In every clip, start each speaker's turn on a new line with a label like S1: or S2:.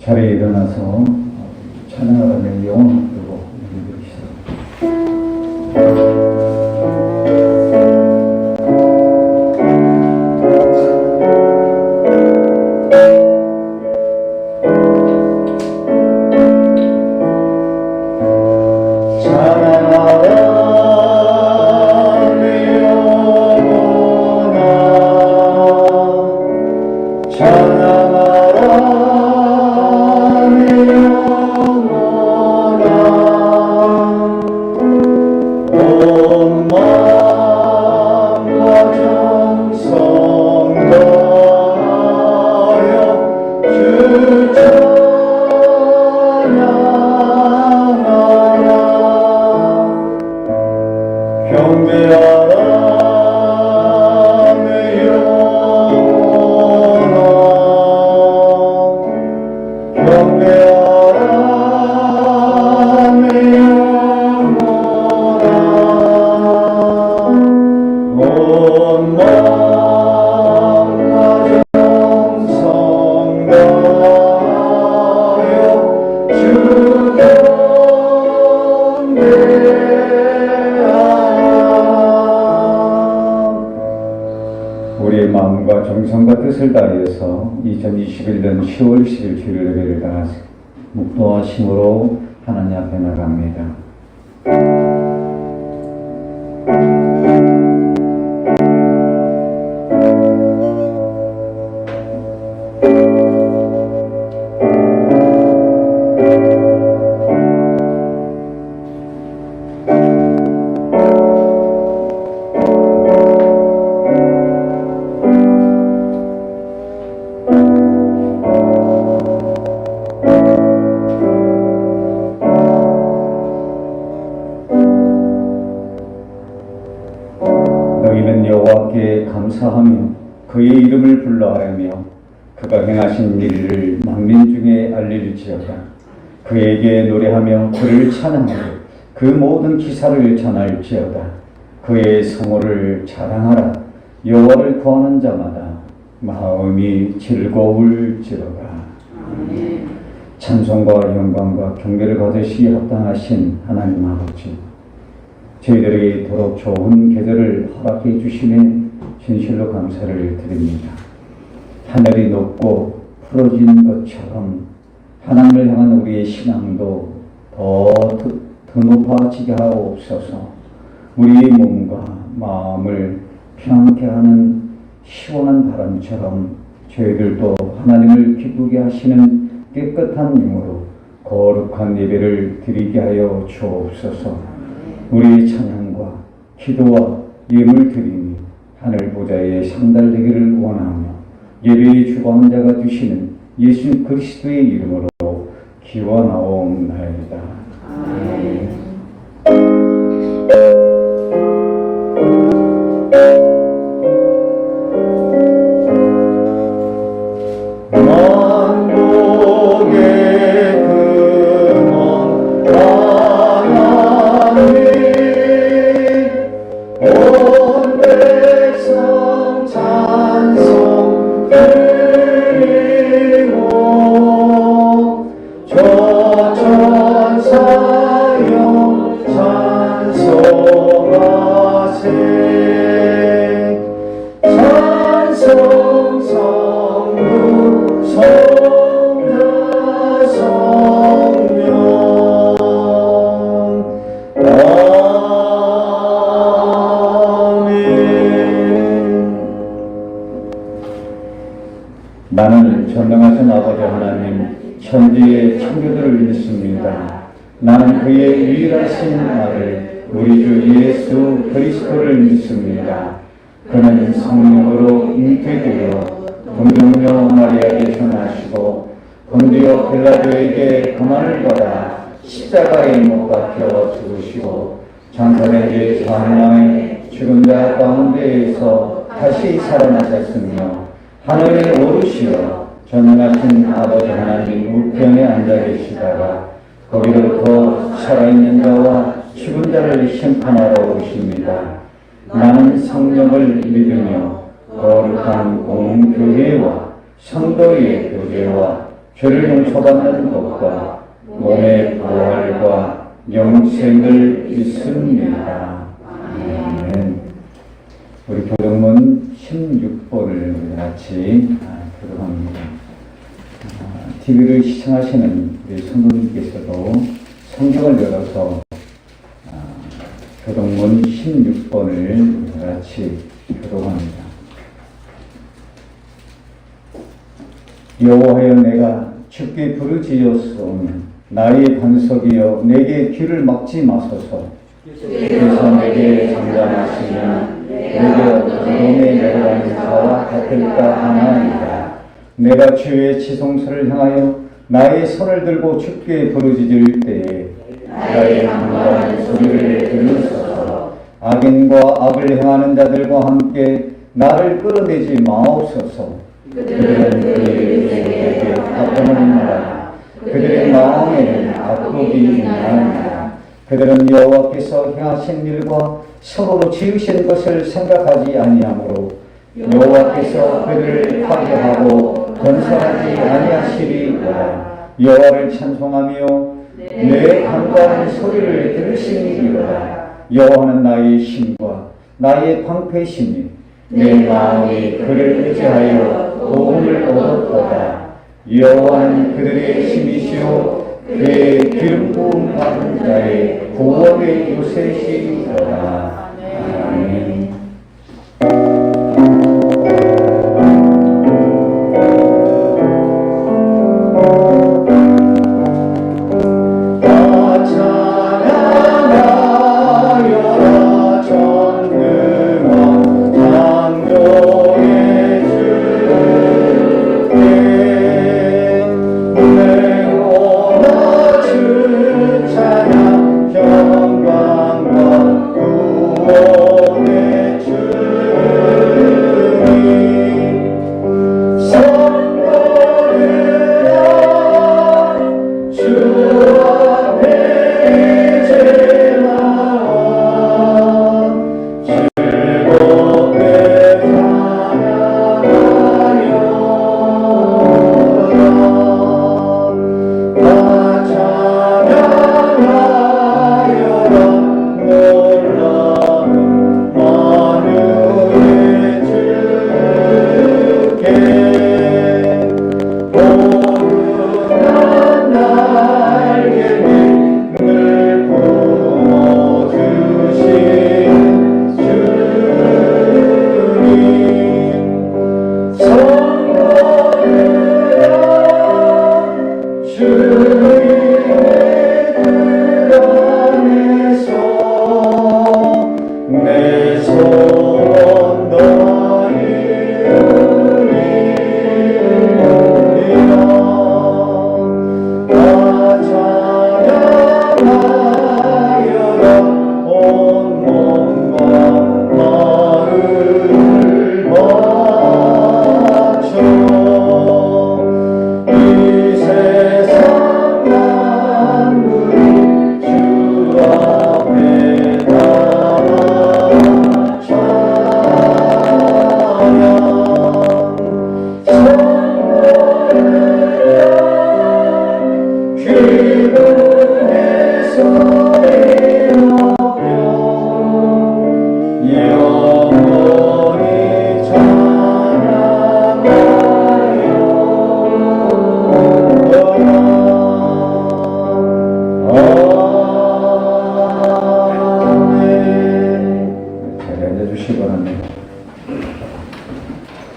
S1: 자리에 일어나서 찬양하라는 영혼을 들고 예배드리시다. 우리의 마음과 정성과 뜻을 다해서 2021년 10월 10일 주일 예배를 다 묵도와 심으로 하나님 앞에 나갑니다. 너희는 여호와께 감사하며 그의 이름을 불러하며 그가 행하신 일을 만민 중에 알릴지어다. 그에게 노래하며 그를 찬양하고 그 모든 기사를 전할지어다. 그의 성호를 자랑하라. 여호와를 구하는 자마다 마음이 즐거울지어다. 찬송과 영광과 경배를 받으시 합당하신 하나님 아버지, 저희들에게 이토록 좋은 계절을 허락해 주심에 진실로 감사를 드립니다. 하늘이 높고 풀어진 것처럼 하나님을 향한 우리의 신앙도 더 높아지게 하옵소서. 우리의 몸과 마음을 평안케 하는 시원한 바람처럼 저희들도 하나님을 기쁘게 하시는 깨끗한 영으로 거룩한 예배를 드리게 하여 주옵소서. 우리의 찬양과 기도와 예물 드림이 하늘 보좌에 상달되기를 원하며 예배의 주관자가 되시는 예수 그리스도의 이름으로 기원하옵나이다. 아멘. 나는 전능하신 아버지 하나님 천지의 창조주를 믿습니다. 나는 그의 유일하신 아들 우리 주 예수 그리스도를 믿습니다. 그는 성령으로 잉태되어 동정녀 마리아에게 나시고 본디오 빌라도에게 고난을 받아 십자가에 못 박혀 죽으시고 장사되게 사망의 죽은 자 가운데에서 다시 살아나셨으며 하늘에 오르시어 전능하신 아버지 하나님 우편에 앉아 계시다가 거기로부터 살아있는 자와 죽은 자를 심판하러 오십니다. 나는 성령을 믿으며 거룩한 공교회와 성도의 교제와 죄를 용서받는 것과 몸의 부활과 영생을 믿습니다. 아멘. 우리 교동문 16번을 같이 교독합니다. TV를 시청하시는 우리 성도님께서도 성경을 열어서 교동문 16번을 같이 교독합니다. 여호와여, 내가 주께 부르짖었사오니 나의 반석이여 내게 귀를 막지 마소서. 주께서 내게 장담하시면 내게 어둠에 내려가는 자와 같을까 하나이다. 내가 주의 지성소를 향하여 나의 손을 들고 주께 부르짖을 때에 나의 간구하는 소리를 들으소서. 악인과 악을 행하는 자들과 함께 나를 끌어내지 마옵소서. 그들은 그들에게 아픔을 말하라. 그들의 마음에는 악독이 있나이다. 그들은 여호와께서 행하신 일과 서로로 지으신 것을 생각하지 아니하므로 여호와께서 그들을 파괴하고 건설하지 아니하시리로다. 여호와를 찬송하며 내 간구하는 소리를 들으시니로다. 여호와는 나의 힘과 나의 방패시니 내 마음이 그를 의지하여 도움을 얻었도다. 여호와는 그들의 힘이시오 그의 기름 부음 받은 자의 구원의 요새시로다. 아멘.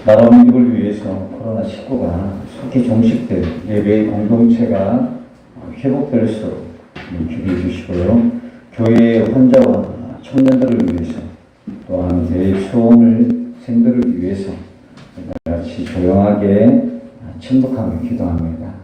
S1: 나라 민족을 위해서 코로나19가 속히 종식될 예배의 공동체가 회복될 수 기도해 주시고요. 교회의 환자와 청년들을 위해서 또한 내 수험생들을 위해서 같이 조용하게 침묵하며 기도합니다.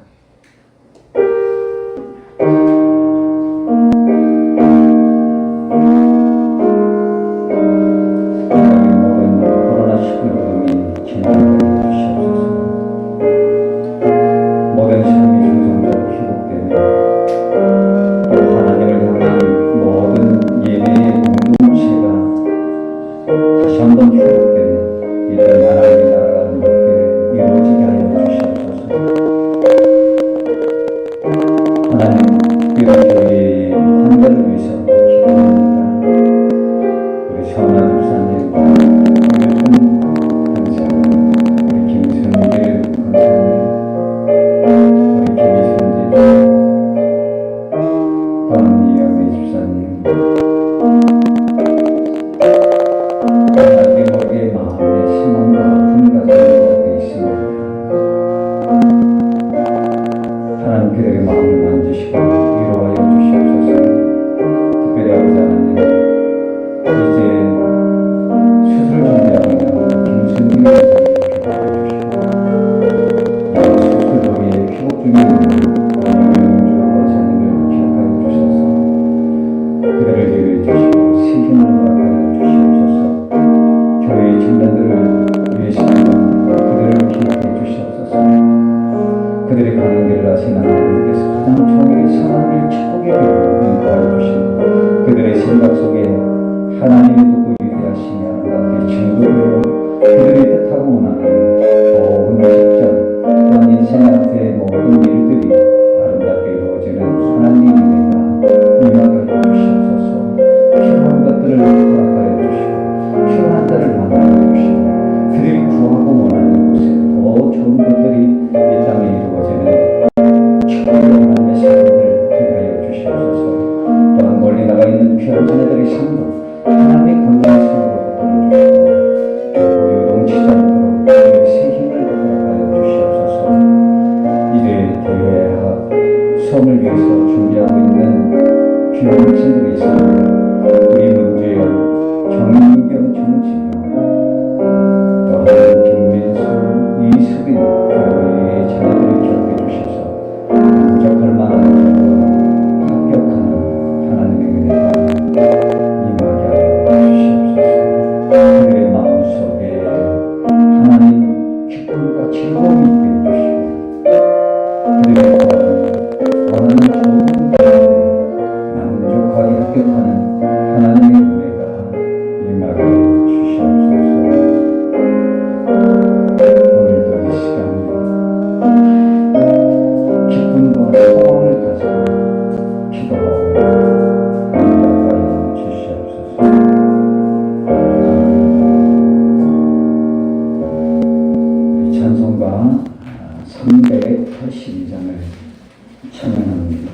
S1: 수술 준비하고 있는 김순기 수술 후에 피복 중인 영주 여사님을 기억하여 주셔서 그들을 위해 주시고 새 힘을 허락하여 주시옵소서. 교회의 청년들을 위해서는 그들을 기억해 주시옵소서. 그들이 가는 길을 아시는 하나님께서 가장 좋은 선함을 축복의 길을 인도하여 주시고 그들의 생각 속에 하나님의 도구 위대하시며 아름답게 증거되어 그들이 뜻하고 원하는 좋은 직전 또한 인생 앞에 모든 일들이 아름답게 이루어지는 하나님의 은혜가 임하게 주시옵소서. 필요한 것들을 허락하여 주시고 필요한 자를 만나여 주시고 그들이 구하고 원하는 곳에 더 좋은 것들이 이 땅에 이루어지는 축복의 하나님의 사람들 되게 하여 주시옵소서. 또한 멀리 나가 있는 귀한 자녀들의 삶도 하나님의 건강의 삶으로 붙들어주시고 우리 넘치지 않도록 우리의 새 힘을 허락하여 주시옵소서. 이제 대회학 수험을 위해서 준비하고 있는 귀한 학생들이 있습니다. 우리 문주연, 정민경, 정지경 또한 김민수, 이수빈 교회의 자녀들을 기억해 주셔서 부족할 만한 합격하는 하나님의 은혜가 임하게 하여 주시옵소서. 그들의 마음속에 하나님 기쁨과 즐거움이 있게 해주시고 그들의 원하는 좋은 가운데 만족하게 합격하는 하나님의 은혜가 임하게 주시옵소서. 오늘도 이 시간에 기쁨과 소망을 가지고 기도하고 응답하여 주시옵소서. 우리 찬송가 382장을 찬양합니다.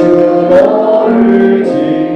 S2: 주 너를 지키리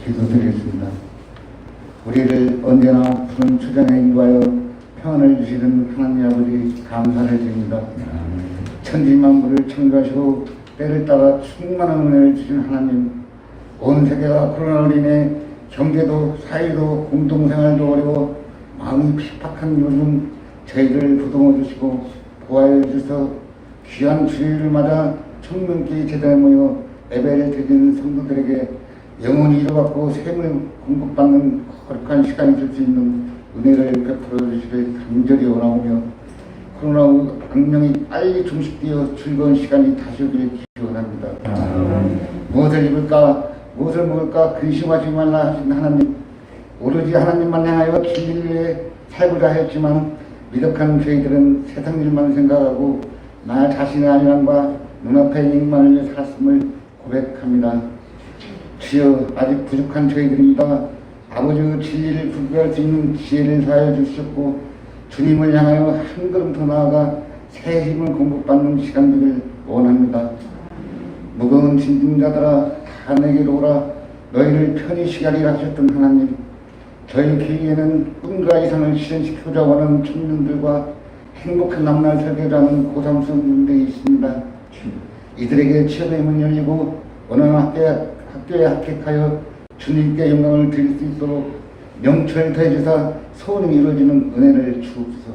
S2: 기도드리겠습니다. 우리를 언제나 푸른 초장에 인도하여 평안을 주시는 하나님 아버지 감사를 드립니다. 천지만물을 창조하시고 때를 따라 충만한 은혜를 주신 하나님, 온 세계가 코로나로 인해 경제도 사회도 공동생활도 어려워 마음이 핍박한 요즘 저희를 보듬어 주시고 보호해 주셔서 귀한 주일을 맞아 청명기 제단에 모여 예배를 드리는 성도들에게 영원히 이루받고 샘을 공급받는 거룩한 시간이 될 수 있는 은혜를 베풀어 주시길 간절히 원하오며 코로나 악령이 빨리 종식되어 즐거운 시간이 다시 오길 기원합니다. 무엇을 입을까 무엇을 먹을까 근심하지 말라 하신 하나님, 오로지 하나님만 향하여 진리를 위해 살고자 했지만 미덕한 저희들은 세상 일만 생각하고 나 자신의 안일함과 눈앞의 일만을 위해 살았음을 고백합니다. 주여, 아직 부족한 저희들입니다. 아버지의 진리를 분별할 수 있는 지혜를 더하여 주셨고 주님을 향하여 한 걸음 더 나아가 새 힘을 공급받는 시간 되길 원합니다. 무거운 짐진자들아 다 내게로 오라. 너희를 편히 쉬가리라 하셨던 하나님, 저희 계획에는 꿈과 이상을 실현시키고자 하는 청년들과 행복한 남날 설계자는 고삼생들이 있습니다. 이들에게 취업의 문이 열리고 원하는 학교에 합격하여 주님께 영광을 드릴 수 있도록 명철을 더해주사 소원이 이루어지는 은혜를 주옵소서.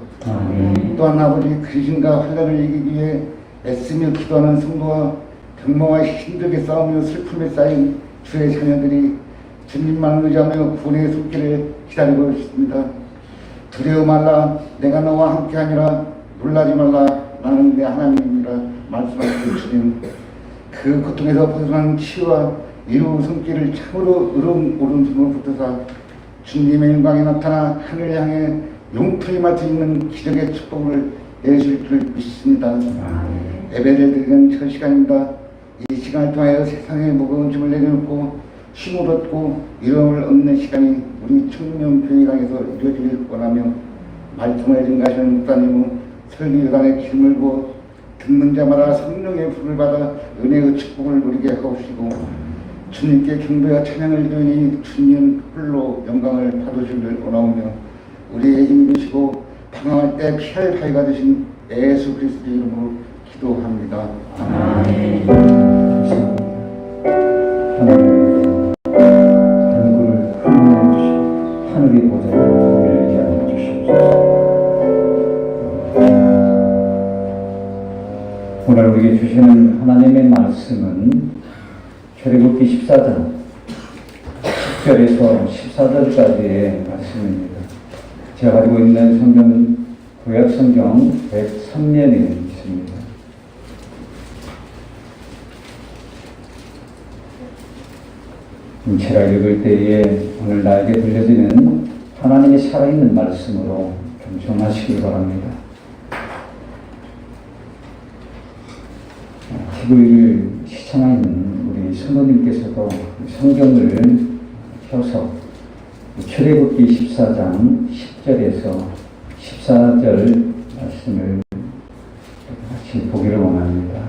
S2: 또한 아버지 근심과 환란을 이기기 위해 애쓰며 기도하는 성도와 병마와 힘들게 싸우며 슬픔에 쌓인 주의 자녀들이 주님만 의지하며 구원의 손길을 기다리고 있습니다. 두려워 말라, 내가 너와 함께하니라. 놀라지 말라, 나는 내 하나님이라 말씀하시는 주님, 그 고통에서 벗어난 치유와 이루 손길을 참으로 의로운 오른손으로 붙드사 주님의 영광이 나타나 하늘을 향해 용풀임할 수 있는 기적의 축복을 내실 줄 믿습니다. 예배를 드리는 첫 시간입니다. 이 시간을 통하여 세상의 무거운 짐을 내려놓고 쉼을 얻고 위로를 얻는 시간이 우리 청년교회당에서 이루어지길 원하며 말씀을 증가하시는 목사님은 설교단의 기름을 부어 듣는 자마다 성령의 불을 받아 은혜의 축복을 누리게 하옵시고 주님께 경배와 찬양을 드리니 주님 홀로 영광을 받으시기를 원하오며 우리의 힘이 되시고 방황할 때 피할 바위가 되신 예수 그리스도의 이름으로 기도합니다. 아멘.
S1: 하늘을 흘려 주시고 하늘의 보좌를 열리게 하여 주시옵소서. 오늘 우리에게 주시는 하나님의 말씀은 출애굽기 14장 10절에서 14절까지의 말씀입니다. 제가 가지고 있는 성경은 구약 성경 103면에 있습니다. 제가 읽을 때에 오늘 나에게 들려지는 하나님의 살아있는 말씀으로 경청하시길 바랍니다. TV를 시청하는 우리 성도님께서도 성경을 펴서 출애굽기 14장 10절에서 14절 말씀을 같이 보기를 원합니다.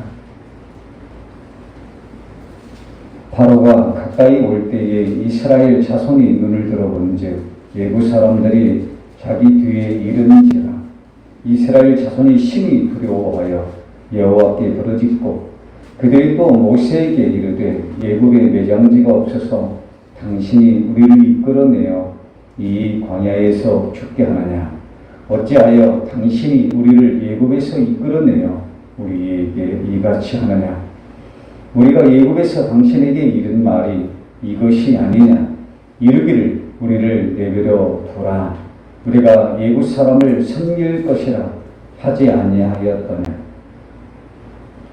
S1: 바로가 가까이 올 때에 이스라엘 자손이 눈을 들어본즉 외부 사람들이 자기 뒤에 이르는지라. 이스라엘 자손이 심히 두려워하여 여호와께 부르짖고 그들이 또 모세에게 이르되 애굽에 매장지가 없어서 당신이 우리를 이끌어내어 이 광야에서 죽게 하느냐. 어찌하여 당신이 우리를 애굽에서 이끌어내어 우리에게 이같이 하느냐. 우리가 애굽에서 당신에게 이른 말이 이것이 아니냐. 이르기를 우리를 내버려 두라. 우리가 애굽 사람을 섬길 것이라 하지 아니하였더냐.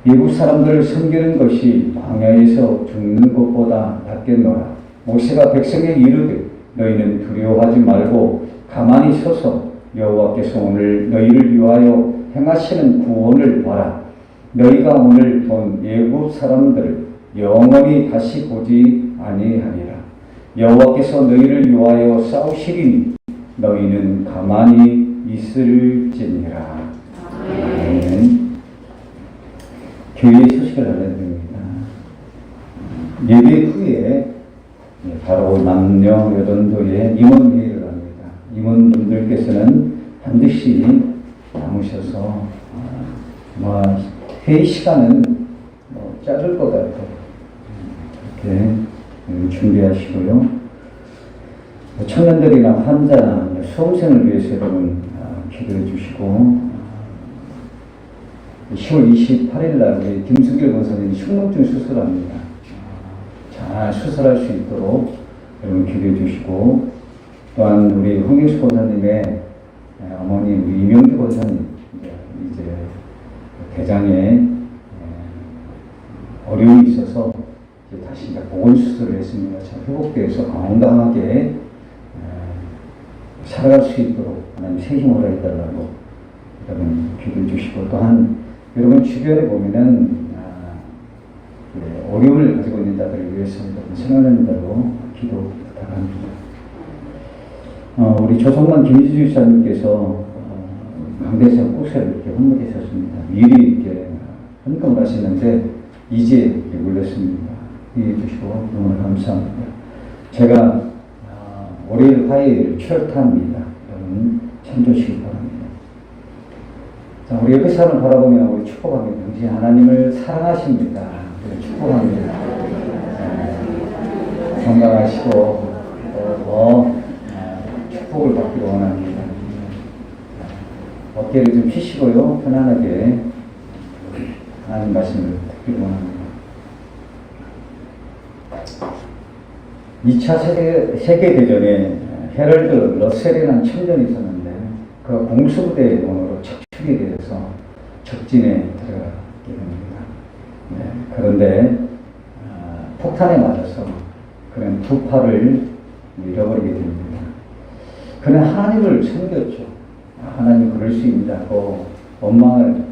S1: 애굽 사람들을 섬기는 것이 광야에서 죽는 것보다 낫겠노라. 모세가 백성에게 이르되 너희는 두려워하지 말고 가만히 서서 여호와께서 오늘 너희를 위하여 행하시는 구원을 봐라. 너희가 오늘 본 애굽 사람들을 영원히 다시 보지 아니하리라. 여호와께서 너희를 위하여 싸우시리니 너희는 가만히 있을지니라. 아멘. 교회의 소식을 알려드립니다. 예배 후에 바로 남녀 여동들의 임원회의를 합니다. 임원분들께서는 반드시 남으셔서 회의 시간은 짧을 것 같아요. 이렇게 준비하시고요. 청년들이나 환자나 수험생을 위해서 여러분 기도해 주시고 10월 28일 날 우리 김수길 권사님이 흉노증 수술합니다. 잘 수술할 수 있도록 여러분 기도해 주시고 또한 우리 홍경수 권사님의 어머니 우리 이명주 권사님 이제 대장에 어려움이 있어서 이제 다시 이제 보건 수술을 했습니다. 잘 회복돼서 건강하게 살아갈 수 있도록 하나님 세심으로 해달라고 여러분 기도해 주시고 또한 여러분 주변에 보면은 어려움을 가지고 있는 자들을 위해서 여러분 생각하는 대로 기도 부탁합니다. 우리 조성만 김지주 지사님께서 강대상 꽃을 이렇게 헌금하셨습니다. 미리 이렇게 헌금을 하시는데 이제 이렇게 올렸습니다. 이해해 주시고 너무 감사합니다. 제가 월요일, 화요일 철타입니다. 여러분 참조시기 바랍니다. 자, 우리 옆에 사람을 바라보며 우리 축복합니다. 당신 하나님을 사랑하십니다. 축복합니다. 건강하시고 더 축복을 받기를 원합니다. 어깨를 좀 펴시고요. 편안하게 하나님 말씀을 듣기를 원합니다. 2차 세계대전에 헤럴드 러셀이라는 청년이 있었는데 그가 공수부대원으로 척추게 되어서 적진에 들어가게 됩니다. 네, 그런데 폭탄에 맞아서 그는 두 팔을 잃어버리게 됩니다. 그는 하나님을 섬겼죠. 하나님 그럴 수 있다고 원망을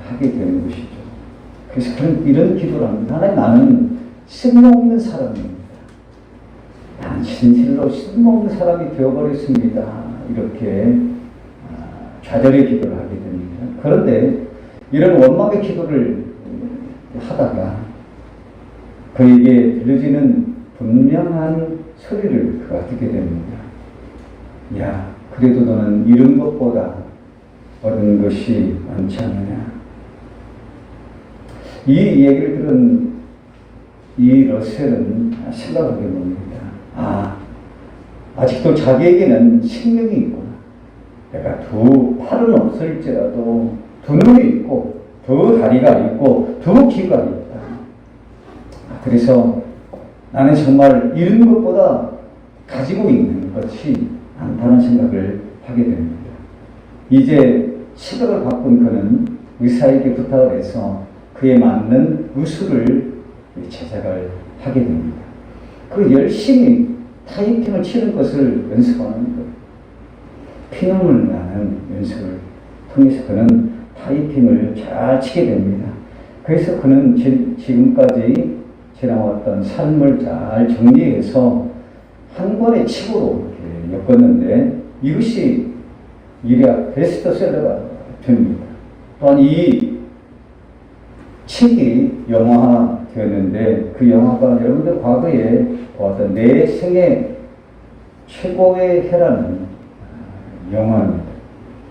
S1: 하게 되는 것이죠. 그래서 그는 이런 기도를 합니다. 하나님 나는 쓸모없는 사람입니다. 난 진실로 쓸모없는 사람이 되어버렸습니다. 이렇게 좌절의 기도를 하게 됩니다. 그런데 이런 원망의 기도를 하다가 그에게 들려지는 분명한 소리를 그가 듣게 됩니다. 야, 그래도 너는 잃은 것보다 얻은 것이 많지 않느냐. 이 얘기를 들은 이 러셀은 생각하게 됩니다. 아직도 자기에게는 생명이 있구나. 내가 두 팔은 없을지라도 두 눈이 있고 두 다리가 있고 두 귀가 있다. 그래서 나는 정말 잃은 것보다 가지고 있는 것이 많다는 생각을 하게 됩니다. 이제 시각을 바꾼 그는 의사에게 부탁을 해서 그에 맞는 의술을 제작을 하게 됩니다. 그 열심히 타이핑을 치는 것을 연습하는 거예요. 피눈물 나는 연습을 통해서 그는 타이핑을 잘 치게 됩니다. 그래서 그는 지금까지 지나왔던 삶을 잘 정리해서 한 권의 책으로 이렇게 엮었는데 이것이 일약 베스트셀러가 됩니다. 또한 이 책이 영화화 되었는데 그 영화가 여러분들 과거에 보았던 내 생애 최고의 해라는 영화입니다.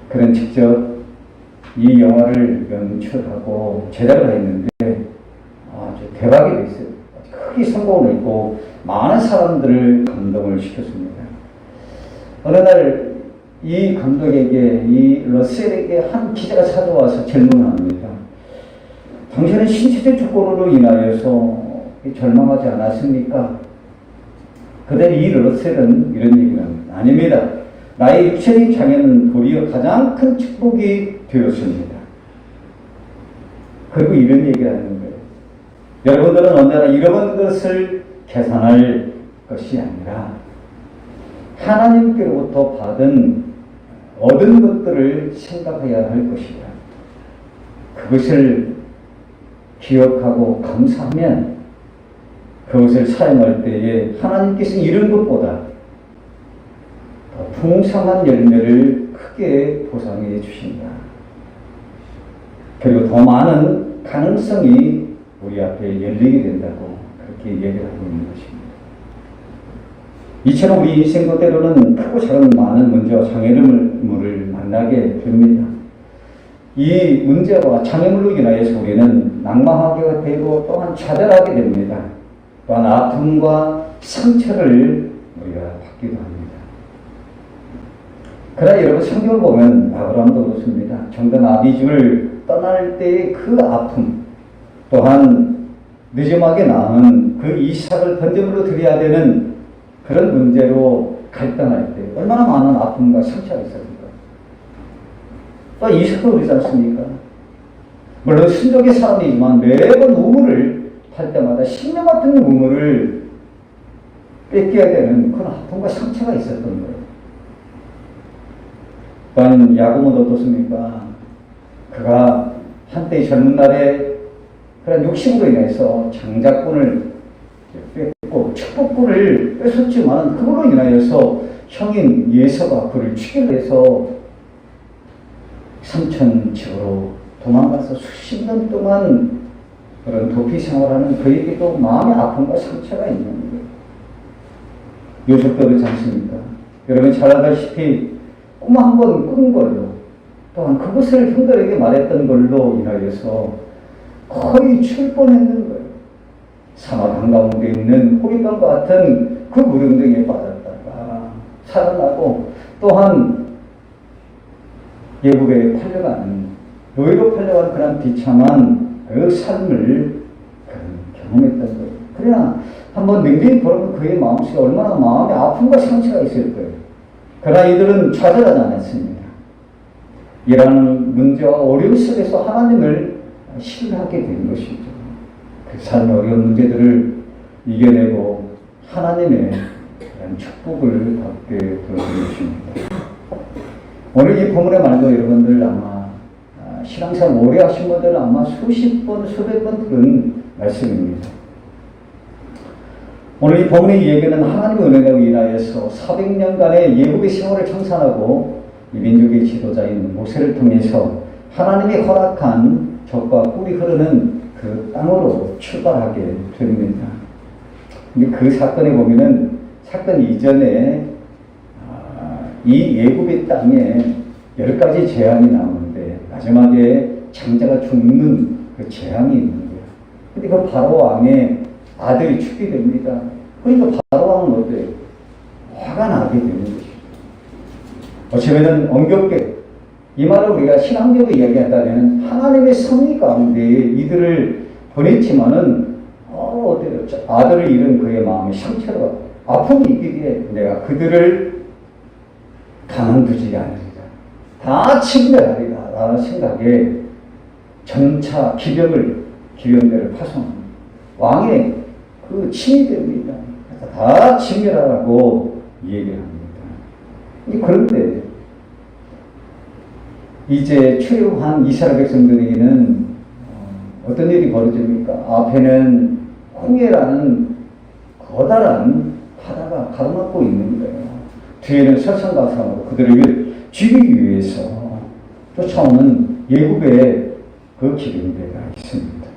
S1: 그는 직접 이 영화를 연출하고 제작을 했는데 아주 대박이 됐어요. 크게 성공을 했고 많은 사람들을 감동을 시켰습니다. 어느 날 이 감독에게 이 러셀에게 한 기자가 찾아와서 질문을 합니다. 당신은 신체적 조건으로 인하여서 절망하지 않았습니까? 그때 이 러셀은 이런 얘기를 합니다. 아닙니다. 나의 육체적인 장애는 도리어 가장 큰 축복이 되었습니다. 그리고 이런 얘기를 하는 거예요. 여러분들은 언제나 잃어버린 것을 계산할 것이 아니라 하나님께로부터 얻은 것들을 생각해야 할 것이다. 그것을 기억하고 감사하면 그것을 사용할 때에 하나님께서 이런 것보다 더 풍성한 열매를 크게 보상해 주신다. 그리고 더 많은 가능성이 우리 앞에 열리게 된다고 그렇게 얘기를 하고 있는 것입니다. 이처럼 우리 인생도 때로는 크고 작은 많은 문제와 장애물을 만나게 됩니다. 이 문제와 장애물로 인하여서 우리는 낭망하게 되고 또한 좌절하게 됩니다. 또한 아픔과 상처를 우리가 받기도 합니다. 그러나 여러분 성경을 보면 아브라함도 그렇습니다. 정든 아비집을 떠날 때의 그 아픔, 또한 늦음하게 낳은 그 이삭을 번제물로 드려야 되는 그런 문제로 갈등할 때 얼마나 많은 아픔과 상처가 있었을까. 또 이삭도 그러지 않습니까? 물론 순종의 사람이지만 매번 우물을 탈 때마다 식량 같은 우물을 뺏겨야 되는 그런 아픔과 상처가 있었던 거예요. 또한 야곱은 어떻습니까? 그가 한때 젊은 날에 그런 욕심으로 인해서 장자권을 뺏고 축복권을 뺏었지만 그걸로 인하여서 형인 예서가 그를 죽이려 해서 삼촌 집으로 도망가서 수십 년 동안 그런 도피 생활하는 그에게도 마음의 아픔과 상처가 있는 거예요. 요셉도 그렇지 않습니까? 여러분 잘 알다시피 꿈 한 번 꾼 걸로 또한 그것을 형들에게 말했던 걸로 인하여서 거의 죽을 뻔했는 거예요. 사막 한가운데 있는 호빗감과 같은 그 무릉등에 빠졌다가 살아나고 또한 예국에 팔려가는 노예로 팔려가는 그런 비참한 그 삶을 경험했던 거예요. 그러나 한번 냉정히 보면 그의 마음속에 얼마나 마음에 아픔과 상처가 있을 거예요. 그러나 이들은 좌절하지 않았습니다. 이러한 문제와 어려움 속에서 하나님을 신뢰하게 된 것이죠. 그 삶의 어려운 문제들을 이겨내고 하나님의 축복을 받게 되는 것입니다. 오늘 이 본문의 말도 여러분들 아마 신앙생활 오래 하신 분들은 아마 수십 번, 수백 번 들은 말씀입니다. 오늘 이 본문의 얘기는 하나님의 은혜로 인하여서 400년간의 예굽의 생활을 청산하고 이 민족의 지도자인 모세를 통해서 하나님이 허락한 젖과 꿀이 흐르는 그 땅으로 출발하게 됩니다. 근데 그 사건에 보면은 사건 이전에 이 예굽의 땅에 10가지 재앙이 나오는데 마지막에 장자가 죽는 그 재앙이 있는 거예요. 근데 그 바로 왕의 아들이 죽게 됩니다. 그러니까 바로 왕은 어때요? 화가 나게 되는 것이죠. 어쩌면은 엄격하게 이 말을 우리가 신앙적으로 이야기한다면 하나님의 섭리 가운데 이들을 보냈지만은 어때요? 아들을 잃은 그의 마음이 상처가 아픔이 있기에 내가 그들을 가만두지 않으리라. 다 침멸하리라. 라는 생각에 전차 기병대를 파송합니다. 왕의 그 침입입니다. 다 침멸하라고 얘기를 합니다. 그런데 이제 출애굽한 이스라엘 백성들에게는 어떤 일이 벌어집니까? 앞에는 홍해라는 커다란 바다가 가로막고 있는 거예요. 뒤에는 설상가상으로 그들을 죽이기 위해서 쫓아오는 예굽의 그 기병대가 있습니다.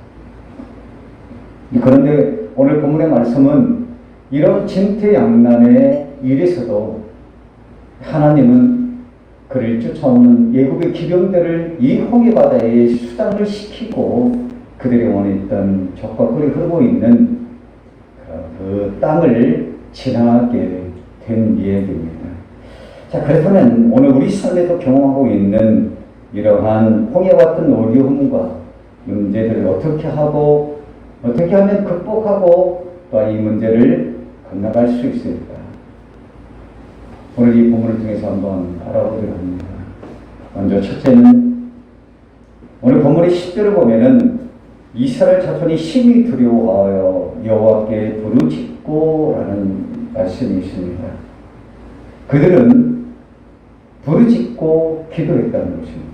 S1: 그런데 오늘 본문의 말씀은 이런 진퇴양난의 일에서도 하나님은 그를 쫓아오는 예굽의 기병대를 이 홍해바다에 수장을 시키고 그들이 원했던 젖과 꿀이 흐르고 있는 그 땅을 지나게 된 이야기입니다. 자, 그렇다면 오늘 우리 삶에서 경험하고 있는 이러한 홍해와 같은 어려움과 문제들을 어떻게 하면 극복하고 또 이 문제를 건너갈 수 있을까? 오늘 이 본문을 통해서 한번 알아보도록 합니다. 먼저 첫째는 오늘 본문의 10절을 보면은 이스라엘 자손이 심히 두려워하여 여호와께 부르짖고라는 말씀이 있습니다. 그들은 부르짖고 기도했다는 것입니다.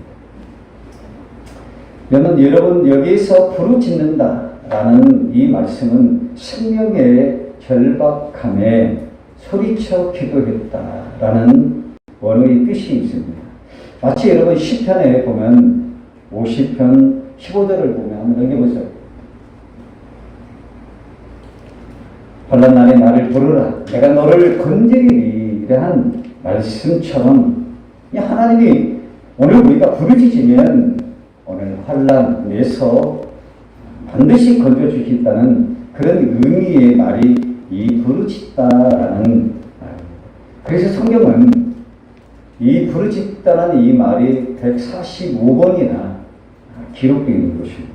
S1: 여러분 여기에서 부르짖는다라는 이 말씀은 생명의 절박함에 소리쳐 기도했다라는 원어의 뜻이 있습니다. 마치 여러분 시편에 보면 50편 15절을 보면 여기 보세요. 환난 날에 나를 부르라 내가 너를 건지리리 이러한 말씀처럼 하나님이 오늘 우리가 부르짖으면 오늘 환난에서 반드시 건져주시겠다는 그런 의미의 말이 이 부르짖다라는 말입니다. 그래서 성경은 이 부르짖다라는 이 말이 145번이나 기록되어 있는 것입니다.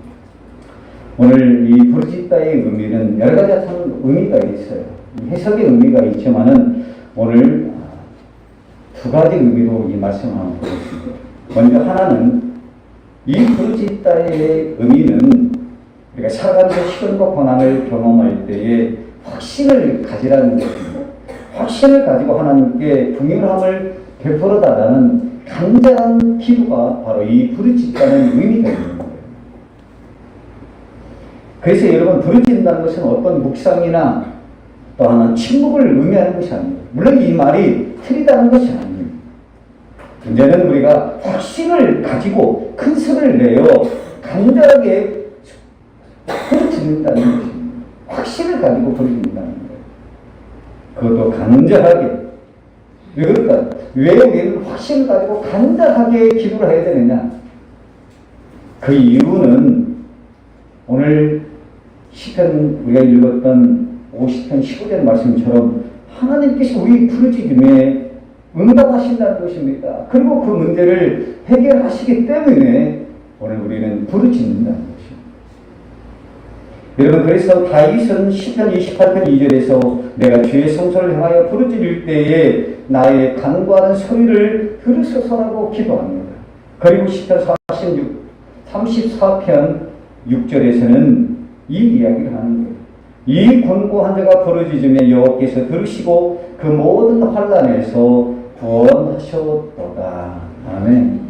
S1: 오늘 이 부르짖다의 의미는 여러 가지 참 의미가 있어요. 해석의 의미가 있지만은 오늘 두 가지 의미로 이 말씀을 한번 보겠습니다. 먼저 하나는 이 부르짖다의 의미는 우리가 살아가면서 시련과 고난을 경험할 때에 확신을 가지라는 것입니다. 확신을 가지고 하나님께 긍휼함을 베풀어달라는 간절한 기도가 바로 이 부르짖다는 의미가 있는 거예요. 그래서 여러분 부르짖는다는 것은 어떤 묵상이나 또 하나는 침묵을 의미하는 것이 아닙니다. 물론 이 말이 틀리다는 것이 아닙니다. 문제는 우리가 확신을 가지고 큰 소리를 내어 간절하게 부르짖는다는 것입니다. 확신을 가지고 부르짖는다는 거예요. 그것도 간절하게. 왜 그럴까요? 왜 우리는 확신을 가지고 간절하게 기도를 해야 되느냐? 그 이유는 오늘 시편 우리가 읽었던 50편 15절 말씀처럼 하나님께서 우리 부르짖음에 응답하신다는 것입니다. 그리고 그 문제를 해결하시기 때문에 오늘 우리는 부르짖는다는 것입니다. 여러분 그래서 다윗은 시편 28편 2절에서 내가 주의 성소를 향하여 부르짖을 때에 나의 간구하는 소리를 들으소서라고 기도합니다. 그리고 시편 34편 6절에서는 이 이야기를 하는 거예요. 이 곤고한 자가 부르짖으며 여호와께서 들으시고 그 모든 환난에서 구원하셨도다. 아멘.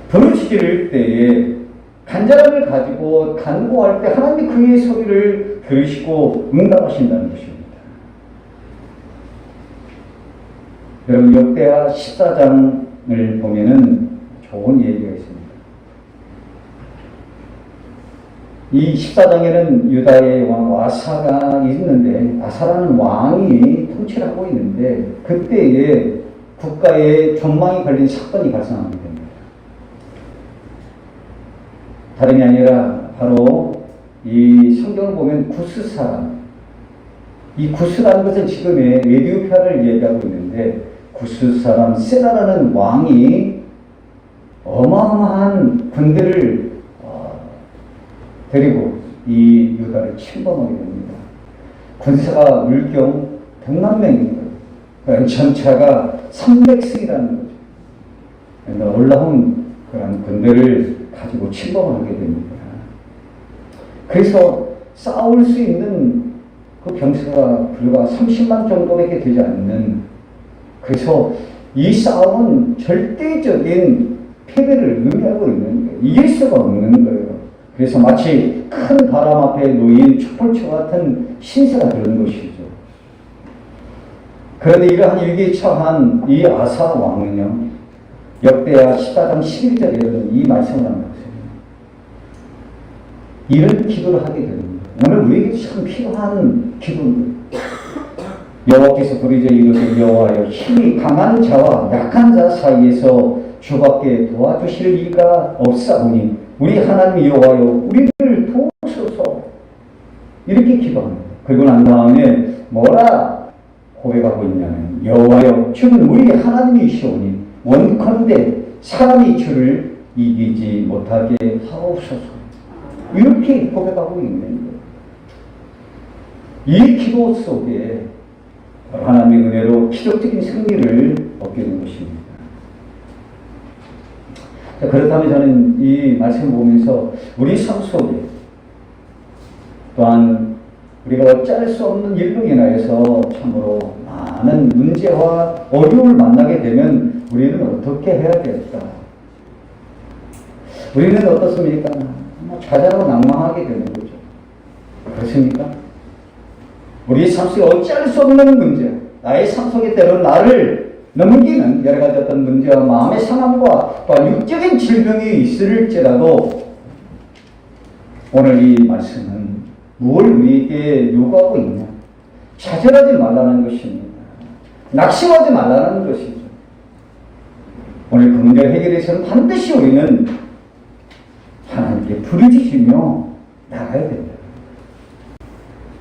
S1: 부르짖을 때에 간절함을 가지고 간구할 때 하나님이 그의 소리를 들으시고 응답하신다는 것입니다. 여러분 역대하 14장을 보면은 좋은 얘기가 있습니다. 이 14장에는 유다의 왕 아사가 있는데 아사라는 왕이 통치를 하고 있는데 그때에 국가에 전망이 걸린 사건이 발생하게 됩니다. 다름이 아니라 바로 이 성경을 보면 구스 사람, 이 구스라는 것은 지금의 에티오피아를 얘기하고 있는데 구스 사람 세라라는 왕이 어마어마한 군대를 데리고 이 유다를 침범하게 됩니다. 군사가 물경 100만 명입니다. 그러니까 전차가 300승이라는 거죠. 그러니까 올라온 그런 군대를 가지고 침범을 하게 됩니다. 그래서 싸울 수 있는 그 병사가 불과 30만 정도밖에 되지 않는, 그래서 이 싸움은 절대적인 패배를 의미하고 있는 거예요. 이길 수가 없는 거예요. 그래서 마치 큰 바람 앞에 놓인 촛불초 같은 신세가 되는 것이죠. 그런데 이러한 위기에 처한 이 아사 왕은요, 역대하 14장 11절에 이 말씀을 하는 것입니다. 이런 기도를 하게 됩니다. 오늘 우리에게 참 필요한 기도입니다. 여호와께서 부르짖어 이르되 여호와여 힘이 강한 자와 약한 자 사이에서 주밖에 도와주실 이가 없사오니 우리 하나님 여호와여 우리를 도우소서, 이렇게 기도합니다. 그리고 난 다음에 뭐라 고백하고 있냐면 여호와여 주는 우리 하나님이시오니 원컨대 사람이 주를 이기지 못하게 하옵소서, 이렇게 고백하고 있는 거예요. 이 기도 속에 하나님의 은혜로 기적적인 승리를 얻게 된 것입니다. 자, 그렇다면 저는 이 말씀을 보면서 우리 삶 속에 또한 우리가 어찌할 수 없는 일로 인하여서 참으로 많은 문제와 어려움을 만나게 되면 우리는 어떻게 해야 될까? 우리는 어떻습니까? 좌절하고 낭망하게 되는 거죠. 그렇습니까? 우리 삶 속에 어찌할 수 없는 문제, 나의 삶 속에 때로는 나를 넘기는 여러 가지 어떤 문제와 마음의 상함과 또한 육적인 질병이 있을지라도 오늘 이 말씀은 무엇을 우리에게 요구하고 있냐? 좌절하지 말라는 것입니다. 낙심하지 말라는 것이죠. 오늘 그 문제를 해결해서는 반드시 우리는 하나님께 부르짖으며 나가야 된다.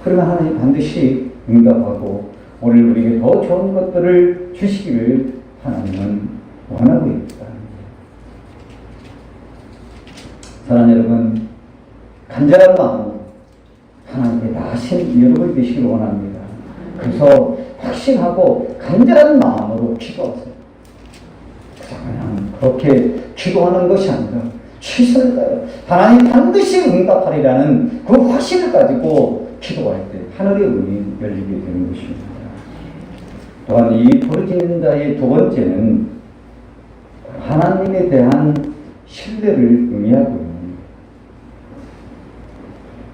S1: 그러면 하나님 반드시 응답하고 오늘 우리에게 더 좋은 것들을 주시기를 하나님은 원하고 있다. 사랑하는 여러분, 간절한 마음으로 하나님께 나아가신 여러분 되시길 원합니다. 그래서 확신하고 간절한 마음으로 기도하세요. 그냥 그렇게 기도하는 것이 아니라 최선을 다해 하나님 반드시 응답하리라는 그 확신을 가지고 기도할 때 하늘의 문이 열리게 되는 것입니다. 또한 이 부르짖는 자의 두 번째는 하나님에 대한 신뢰를 의미하고 있습니다.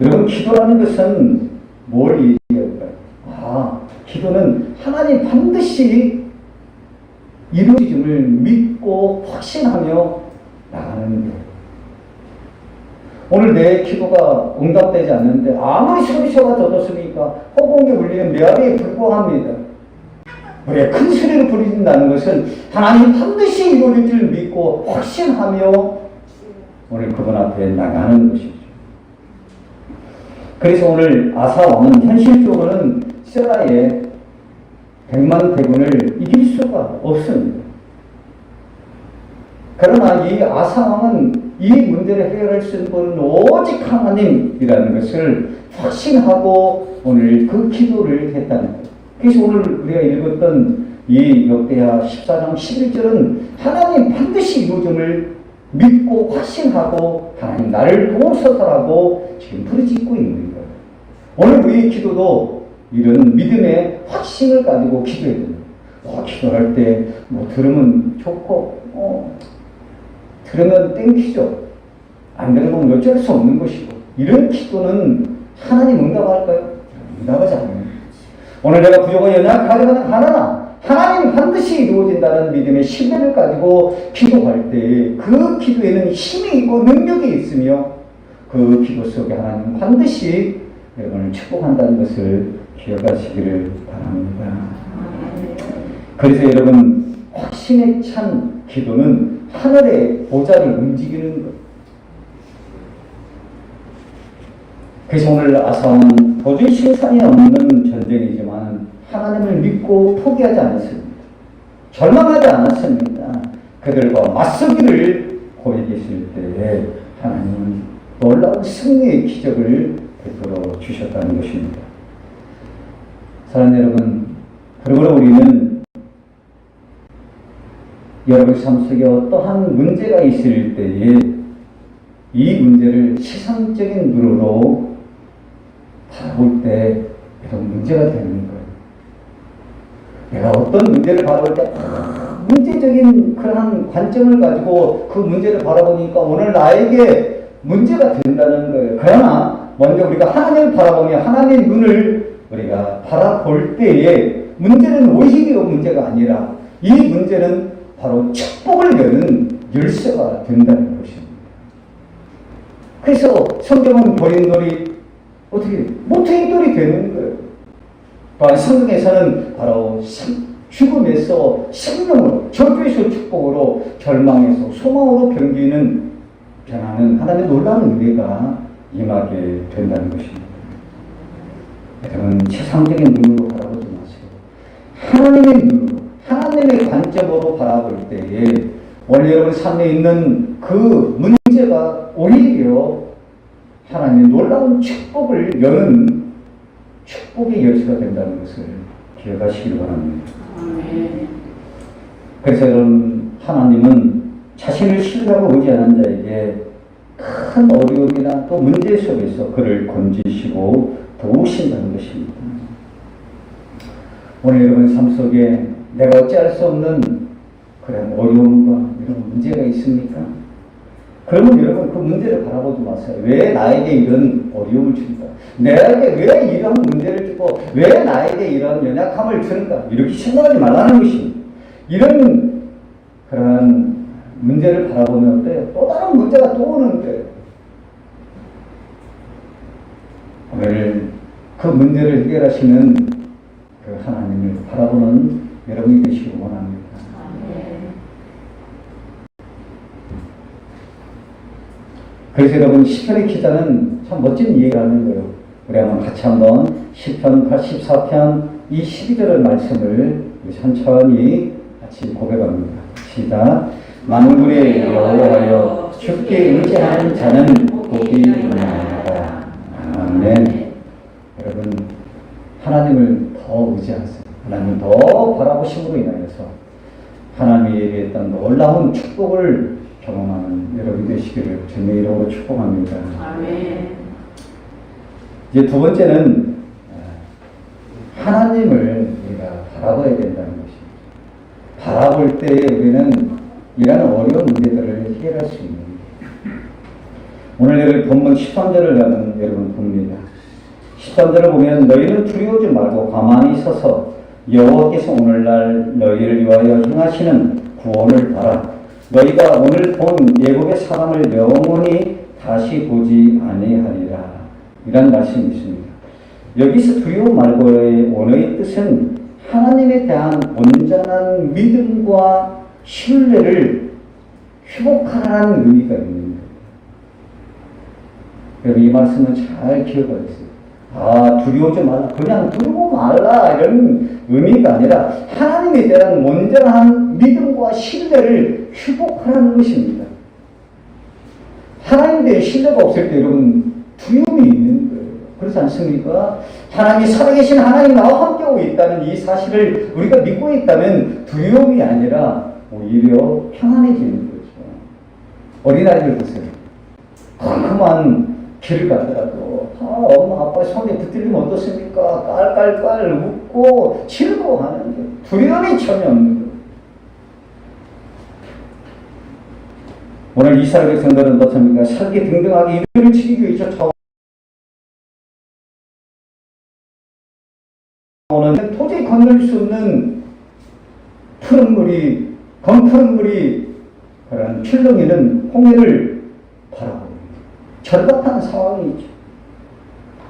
S1: 여러분, 기도라는 것은 뭘 얘기할까요? 기도는 하나님 반드시 이루어짐을 믿고 확신하며 나가는 거예요. 오늘 내 기도가 응답되지 않는데 아무리 소리쳐가 젖었습니까? 허공에 울리는 메아리에 불과합니다. 우리가 큰 소리로 부르짖는다는 것은 하나님 반드시 이루어질 줄 믿고 확신하며 오늘 그분 앞에 나가는 것이죠. 그래서 오늘 아사 왕은 현실적으로는 세라의 100만 대군을 이길 수가 없습니다. 그러나 이 아사 왕은 이 문제를 해결할 수 있는 분은 오직 하나님이라는 것을 확신하고 오늘 그 기도를 했다는 거예요. 그래서 오늘 우리가 읽었던 이 역대하 14장 11절은 하나님 반드시 이루어짐을 믿고 확신하고 하나님 나를 도우소서라고 지금 부르짖고 있는 거예요. 오늘 우리의 기도도 이런 믿음의 확신을 가지고 기도해야 됩니다. 기도할 때 들으면 좋고 들으면 땡기죠. 안 들으면 어쩔 수 없는 것이고 이런 기도는 하나님 응답할까요? 응답하지 않아요. 오늘 내가 부족하고 연약하거나 가난하나 하나님 반드시 이루어진다는 믿음의 신뢰를 가지고 기도할 때 그 기도에는 힘이 있고 능력이 있으며 그 기도 속에 하나님 반드시 여러분을 축복한다는 것을 기억하시기를 바랍니다. 그래서 여러분, 확신에 찬 기도는 하늘의 보좌를 움직이는 것. 그래서 오늘 아사왕은 도저히 실상이 없는 전쟁이지만 하나님을 믿고 포기하지 않았습니다. 절망하지 않았습니다. 그들과 맞서기를 고해 계실 때에 하나님은 놀라운 승리의 기적을 베풀어 주셨다는 것입니다. 사랑하는 여러분, 그러므로 우리는 여러분 삶 속에 어떠한 문제가 있을 때에 이 문제를 세상적인 눈으로 바라볼 때 이런 문제가 되는 거예요. 내가 어떤 문제를 바라볼 때 문제적인 그러한 관점을 가지고 그 문제를 바라보니까 오늘 나에게 문제가 된다는 거예요. 그러나 먼저 우리가 하나님을 바라보며 하나님의 눈을 우리가 바라볼 때에 문제는 오히려 문제가 아니라 이 문제는 바로 축복을 여는 열쇠가 된다는 것입니다. 그래서 성경은 버린 돌이 어떻게 모퉁이 돌이 되는 거예요. 또한 성경에서는 바로 죽음에서 생명으로, 저주에서 축복으로, 절망에서 소망으로 변하는 하나님의 놀라운 은혜가 임하게 된다는 것입니다. 여러분, 세상적인 눈으로 바라보지 마세요. 하나님의 눈으로, 하나님의 관점으로 바라볼 때에 오늘 여러분 삶에 있는 그 문제가 오히려 하나님의 놀라운 축복을 여는 축복의 열쇠가 된다는 것을 기억하시길 바랍니다. 그래서 여러분, 하나님은 자신을 신뢰하고 의지하는 자에게 큰 어려움이나 또 문제 속에서 그를 건지시고 도우신다는 것입니다. 오늘 여러분 삶 속에 내가 어찌할 수 없는 그런 어려움과 이런 문제가 있습니까? 그러면 여러분 그 문제를 바라보지 마세요. 왜 나에게 이런 어려움을 준다? 내게 왜 이런 문제를 주고 왜 나에게 이런 연약함을 주는가? 이렇게 생각하지 말라는 것입니다. 이런 그런 문제를 바라보면 어때요? 또 다른 문제가 또 오는데 오늘 그 문제를 해결하시는 그 하나님을 바라보는 여러분이 되시기 원합니다. 그래서 여러분 시편의 기자는 참 멋진 이해를 하는 거예요. 우리 한번 같이 한번 시편 84편 이 12절의 말씀을 우리 천천히 같이 고백합니다. 시작. 만군의 여호와여 주께 의지하는 자는 복이 있나이다. 아멘. 여러분 하나님을 더 의지하세요. 하나님을 더 바라보심으로 인하여서 하나님이 예비했던 놀라운 축복을 경험하는 여러분이 되시기를 주님의 이름으로 축복합니다.
S3: 아멘.
S1: 이제 두 번째는 하나님을 우리가 바라봐야 된다는 것입니다. 바라볼 때 우리는 이러한 어려운 문제들을 해결할 수 있는 거예요. 오늘 여러분 본문 13절을 여러분 봅니다. 13절을 보면 너희는 두려워하지 말고 가만히 서서 여호와께서 오늘날 너희를 위하여 행하시는 구원을 봐라. 너희가 오늘 본 예복의 사람을 영원히 다시 보지 아니하리라. 이런 말씀이 있습니다. 여기서 두려움 말고의 원어의 뜻은 하나님에 대한 온전한 믿음과 신뢰를 회복하라는 의미가 있는 거예요. 여러분 이 말씀은 잘 기억하세요. 두려워하지 말라. 그냥 두려워 말라. 이런 의미가 아니라 하나님에 대한 온전한 믿음과 신뢰를 회복하라는 것입니다. 하나님에 대해 신뢰가 없을 때 여러분 두려움이 있는 거예요. 그렇지 않습니까? 하나님이 살아계신 하나님 나와 함께하고 있다는 이 사실을 우리가 믿고 있다면 두려움이 아니라 오히려 평안해지는 거죠. 어린아이들 보세요. 그만 길을 가더라도 엄마 아빠 손에 붙들리면 어떻습니까? 깔깔깔 웃고 즐거워하는데 두려움이 전혀 없는 거예요. 오늘 이스라엘 백성들은 어떻습니까? 살기 등등하게 이들을 지키기 위해서 오는 도저히 건널 수 없는 푸른 물이 검푸른 물이 그런 출렁이는 홍해를 바라보고 절박한 상황이죠.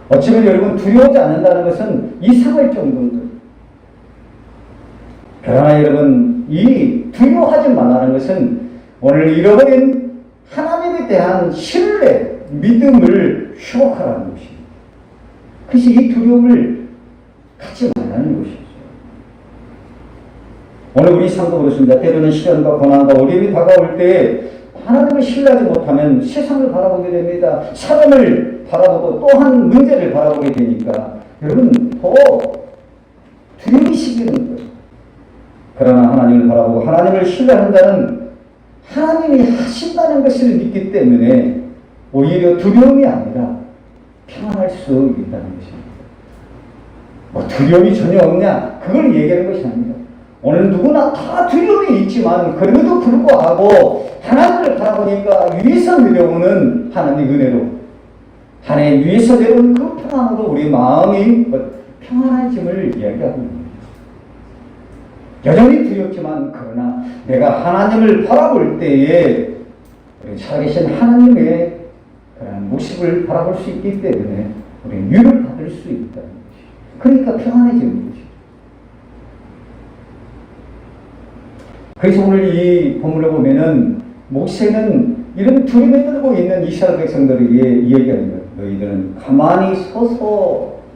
S1: 어쩌면 여러분 두려워하지 않는다는 것은 이상할 정도인 거예요. 그러나 여러분 이 두려워하지 말라는 것은 오늘 잃어버린 하나님에 대한 신뢰, 믿음을 회복하라는 것입니다. 그래서 이 두려움을 갖지 말라는 것이죠. 오늘 우리 삶도 그렇습니다. 때로는 시련과 고난과 어려움이 다가올 때 하나님을 신뢰하지 못하면 세상을 바라보게 됩니다. 사람을 바라보고 또한 문제를 바라보게 되니까 여러분 더 두려움이 생기는 거예요. 그러나 하나님을 바라보고 하나님을 신뢰한다는 하나님이 하신다는 것을 믿기 때문에 오히려 두려움이 아니라 평안할 수 있다는 것입니다. 뭐 두려움이 전혀 없냐? 그걸 얘기하는 것이 아닙니다. 오늘 누구나 다 두려움이 있지만 그럼에도 불구하고 하나님을 바라보니까 위에서 내려오는 하나님의 은혜로 하나님 위에서 내려오는 그 평안으로 우리 마음이 평안해짐을 이야기하고 있습니다. 여전히 두렵지만 그러나 내가 하나님을 바라볼 때에 우리 살아계신 하나님의 그런 모습을 바라볼 수 있기 때문에 우리는 위를 받을 수 있다는 것이죠. 그러니까 평안해지는 것이죠. 그래서 오늘 이 본문을 보면은 모세는 이런 두려움에 떨고 있는 이스라엘 백성들에게 이야기하는 거예요. 너희들은 가만히 서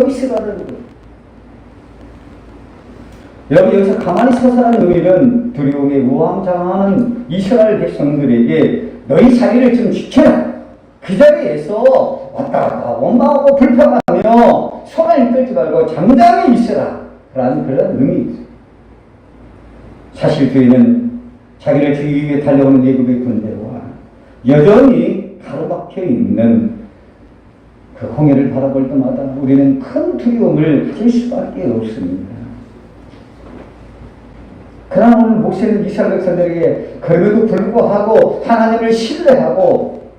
S1: 있으라는 거예요. 여러분 여기서 가만히 서서라는 의미는 두려움에 우왕좌왕하는 이스라엘 백성들에게 너희 자리를 좀 지켜라. 그 자리에서 왔다 갔다 원망하고 불평하며 손을 끌지 말고 잠잠히 있으라. 라는 그런 의미입니다. 사실 저희는 자기를 죽이기 위해 달려오는 애굽의 군대와 여전히 가로막혀 있는 그 홍해를 바라볼 때마다 우리는 큰 두려움을 가질 수밖에 없습니다. 그러나 오늘 모세는 이스라엘 백성들에게 그럼에도 불구하고 하나님을 신뢰하고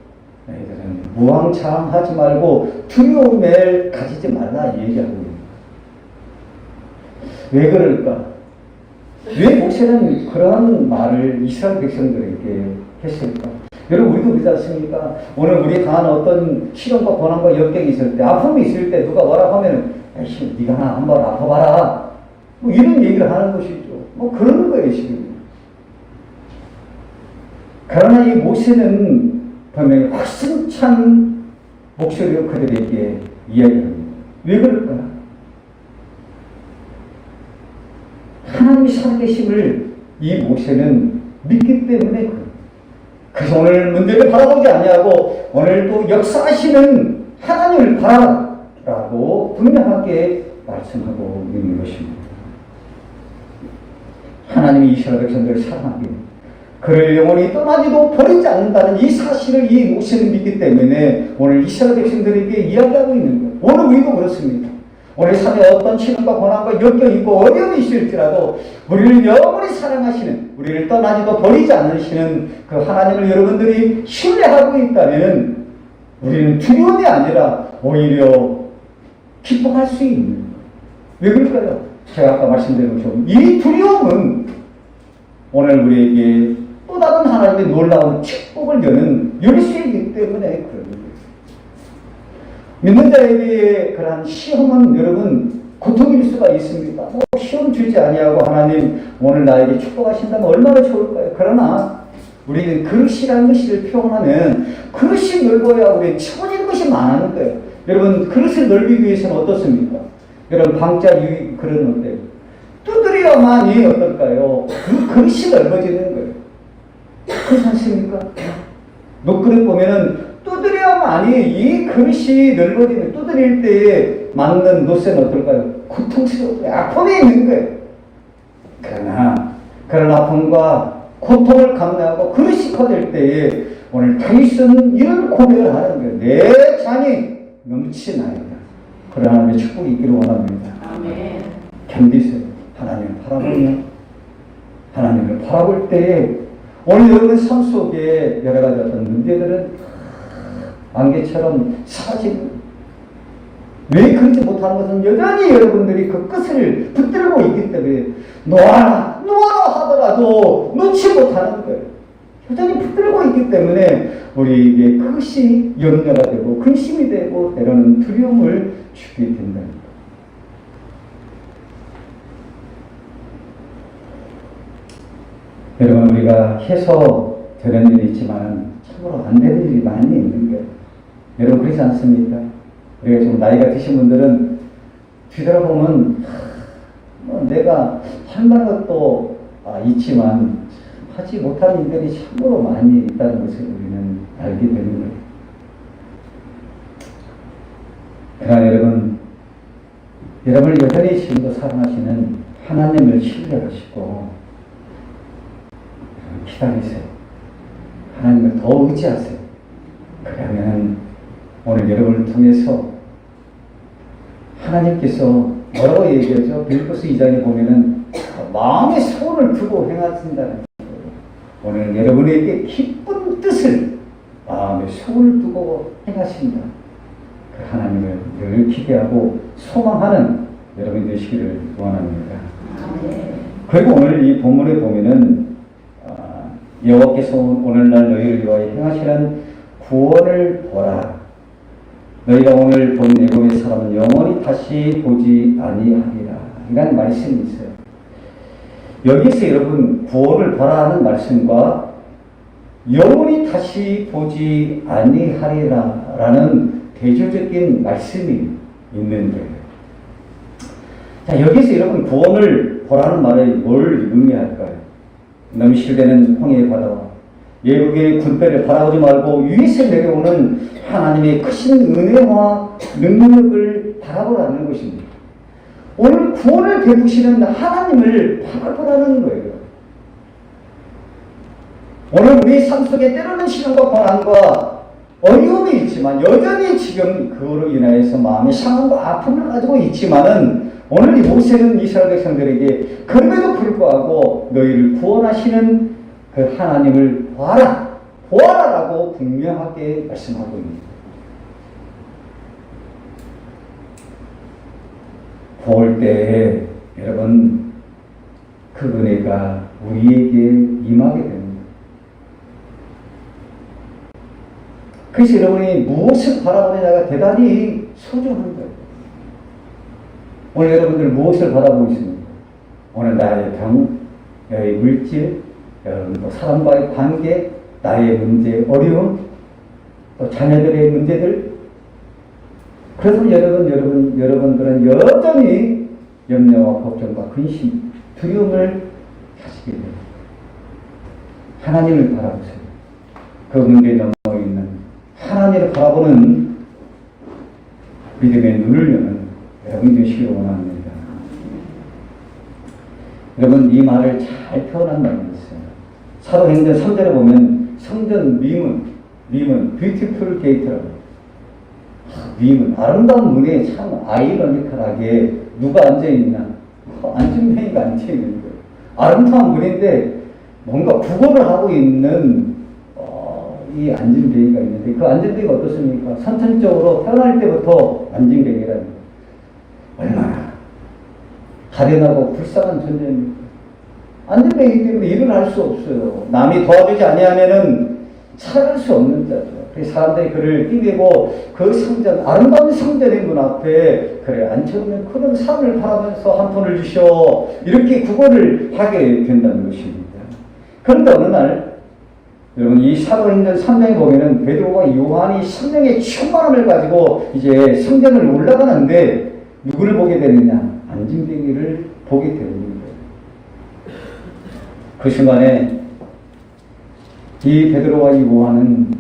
S1: 너희들은 무왕좌왕하지 말고 두려움을 가지지 말라 얘기하고 있습니다. 왜 그럴까? 왜 모세는 그런 말을 이스라엘 백성들에게 했을까? 여러분 우리도 그렇지 않습니까? 오늘 우리 당한 어떤 시련과 고난과 역경이 있을 때, 아픔이 있을 때 누가 뭐라 하면 에이씨 네가 하나 한번 아파봐라 뭐 이런 얘기를 하는 것이죠. 뭐 그런 거예요 지금. 그러나 이 모세는 분명히 확신찬 목소리로 그들에게 이야기합니다. 왜 그럴까? 하나님의 살아계심을 이 모세는 믿기 때문에 그래요. 그래서 오늘 문제를 바라보지 아니하고 오늘 또 역사하시는 하나님을 바라라고 분명하게 말씀하고 있는 것입니다. 하나님이 이스라엘 백성들을 사랑하기에 그를 영원히 떠나지도 버리지 않는다는 이 사실을 이 모세는 믿기 때문에 오늘 이스라엘 백성들에게 이야기하고 있는 거예요. 오늘 우리도 그렇습니다. 오늘 삶에 어떤 시련과 고난과 역경이 있고 어려움이 있을지라도 우리를 영원히 사랑하시는, 우리를 떠나지도 버리지 않으시는 그 하나님을 여러분들이 신뢰하고 있다면 우리는 두려움이 아니라 오히려 기뻐할 수 있는 거예요. 왜 그럴까요? 제가 아까 말씀드린 것처럼 이 두려움은 오늘 우리에게 또 다른 하나님의 놀라운 축복을 여는 열쇠이기 때문에 그런 거예요. 믿는 자에게 그러한 시험은 여러분 고통일 수가 있습니다. 뭐 시험 주지 아니하고 하나님 오늘 나에게 축복하신다면 얼마나 좋을까요? 그러나 우리는 그릇이라는 것을 표현하면 그릇이 넓어야 우리는 채워질 것이 많은 거예요. 여러분 그릇을 넓이기 위해서는 어떻습니까? 여러분 방자 유익 그릇은 어때요? 두드려야만이 어떨까요? 그 그릇이 넓어지는 거예요. 그렇지 않습니까? 녹그릇 보면은 두드려야만이 이 그릇이 넓어지는, 두드릴 때에 맞는 노쇠는 어떨까요? 고통스럽고 아픔이 있는 거예요. 그러나 그런 아픔과 고통을 감내하고 그릇이 커질 때에 오늘 다윗은 이런 고백을 하는 거예요. 내 잔이 넘치나이다. 그런 하나님의 축복이 있기를 원합니다.
S3: 아멘.
S1: 견디세요. 하나님을 바라보며 하나님을 바라볼 때에 오늘 여러분 삶 속에 여러 가지 어떤 문제들은 안개처럼 사라지는, 왜 그러지 못하는 것은 여전히 여러분들이 그 끝을 붙들고 있기 때문에 놓아라 하더라도 놓지 못하는 거예요. 여전히 붙들고 있기 때문에 우리에게 그것이 염려가 되고 근심이 되고 때로는 두려움을 주게 된다. 여러분 우리가 해서 되는 일이 있지만 참으로 안 되는 일이 많이 있는 거예요. 여러분 그렇지 않습니까? 우리가 좀 나이가 드신 분들은 뒤돌아보면 내가 할 만한 것도 있지만 하지 못한 일들이 참으로 많이 있다는 것을 우리는 알게 되는 거예요. 그러나 여러분을 여전히 지금도 사랑하시는 하나님을 신뢰하시고 기다리세요. 하나님을 더 의지하세요. 그러면 오늘 여러분을 통해서 하나님께서 뭐라고 얘기하죠? 빌립보서 2장에 보면은 마음의 소원을 두고 행하신다는 거예요. 오늘 여러분에게 기쁜 뜻을 마음의 소원을 두고 행하신다. 그 하나님을 늘 기대하고 소망하는 여러분 되시기를 원합니다. 그리고 오늘 이 본문에 보면은 여호와께서 오늘날 너희를 위하여 행하시는 구원을 보라. 너희가 오늘 본 애굽의 사람은 영원히 다시 보지 아니하리라. 이라는 말씀이 있어요. 여기서 여러분 구원을 보라 하는 말씀과 영원히 다시 보지 아니하리라 라는 대조적인 말씀이 있는데, 자 여기서 여러분 구원을 보라는 말에 뭘 의미할까요? 넘실대는 홍해의 바다와 예국의 군대를 바라보지 말고 위에서 내려오는 하나님의 크신 은혜와 능력을 바라보라는 것입니다. 오늘 구원을 베푸시는 하나님을 바라보라는 거예요. 오늘 우리 삶 속에 때로는 시련과 고난과 어려움이 있지만 여전히 지금 그로 인하여서 마음의 상함과 아픔을 가지고 있지만은 오늘 이 모세는 이스라엘 백성들에게 그럼에도 불구하고 너희를 구원하시는 그 하나님을 보아라라고 분명하게 말씀하고 있습니다. 볼 때에 여러분 그 은혜가 우리에게 임하게 됩니다. 그래서 여러분이 무엇을 바라보느냐가 대단히 소중한 거예요. 오늘 여러분들 무엇을 바라보고 있습니까? 오늘 나의 병, 나의 물질, 여러분 또 사람과의 관계, 나의 문제, 어려움, 또 자녀들의 문제들. 그래서 여러분들은 여전히 염려와 걱정과 근심, 두려움을 가지게 돼요. 하나님을 바라보세요. 그 문제에 넘어 있는 하나님을 바라보는 믿음의 눈을 여는 여러분 되시기를 원합니다. 여러분 이 말을 잘 표현한다는 것이에요. 사도행전 3절에 보면 성전 미문 뷰티풀 게이트라고. 미문 아름다운 문에 참 아이러니컬하게 누가 앉아있나? 안진뱅이가 앉아있는 거예요. 아름다운 문인데 뭔가 구걸을 하고 있는 이 안진뱅이가 있는데 그 안진뱅이가 어떻습니까? 선천적으로 태어날 때부터 안진뱅이라는 얼마나 가련하고 불쌍한 존재입니까? 안진뱅이기 때문에 일을 할 수 없어요. 남이 도와주지 아니하면은 살아갈 수 없는 자죠. 그래서 사람들이 그를 뛰내고 그 성전, 아름다운 성전의 문 앞에 그래 앉혀놓는 그런 삶을 바라면서 한 푼을 주시오. 이렇게 구걸을 하게 된다는 것입니다. 그런데 어느 날 여러분 이 사도행전 3장에 보면은 베드로와 요한이 성령의 충만함을 가지고 이제 성전을 올라가는데 누구를 보게 되느냐? 안진뱅이를 보게 되는 거예요. 그 순간에 이 베드로와 이 요한은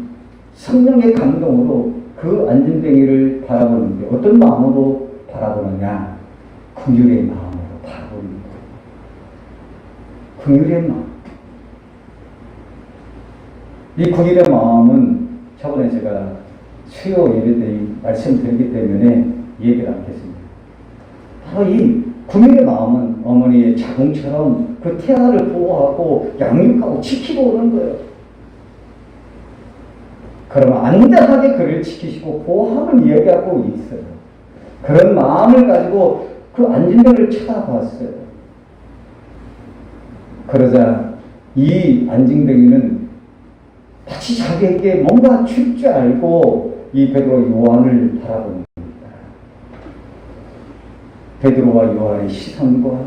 S1: 성령의 감동으로 그 안진뱅이를 바라보는데 어떤 마음으로 바라보느냐? 긍휼의 마음으로 바라보는 거예요. 긍휼의 마음. 이 긍휼의 마음은 저번에 제가 수요 예배 때 말씀드렸기 때문에 얘기를 않겠습니다. 바로 이 긍휼의 마음은 어머니의 자궁처럼 그 태아를 보호하고 양육하고 지키고 오는 거예요. 그러면 안전하게 그를 지키시고 보호함을 이야기하고 있어요. 그런 마음을 가지고 그 안진뱅이를 쳐다봤어요. 그러자 이 안진뱅이는 마치 자기에게 뭔가 줄 줄 알고 이 베드로와 요한을 바라봅니다. 베드로와 요한의 시선과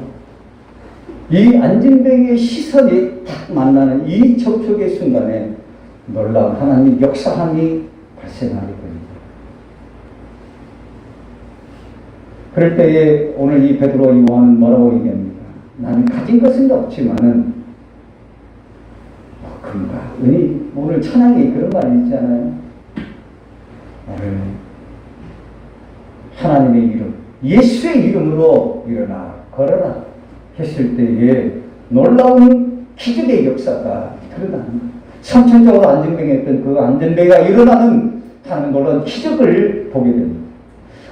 S1: 이 안진뱅이의 시선이 딱 만나는 이 접촉의 순간에 놀라운 하나님 역사함이 발생하게 됩니다. 그럴 때에 오늘 이 베드로와 요한은 뭐라고 얘기합니까? 나는 가진 것은 없지만은 금과 은이 오늘 찬양에 그런 말이 있잖아요. 오늘 하나님의 이름 예수의 이름으로 일어나 걸어라 했을 때에 놀라운 기적의 역사가 드러나는 거예요. 선천적으로 안진뱅이였던 그 안진뱅이가 일어나는 하는 놀라운 기적을 보게 됩니다.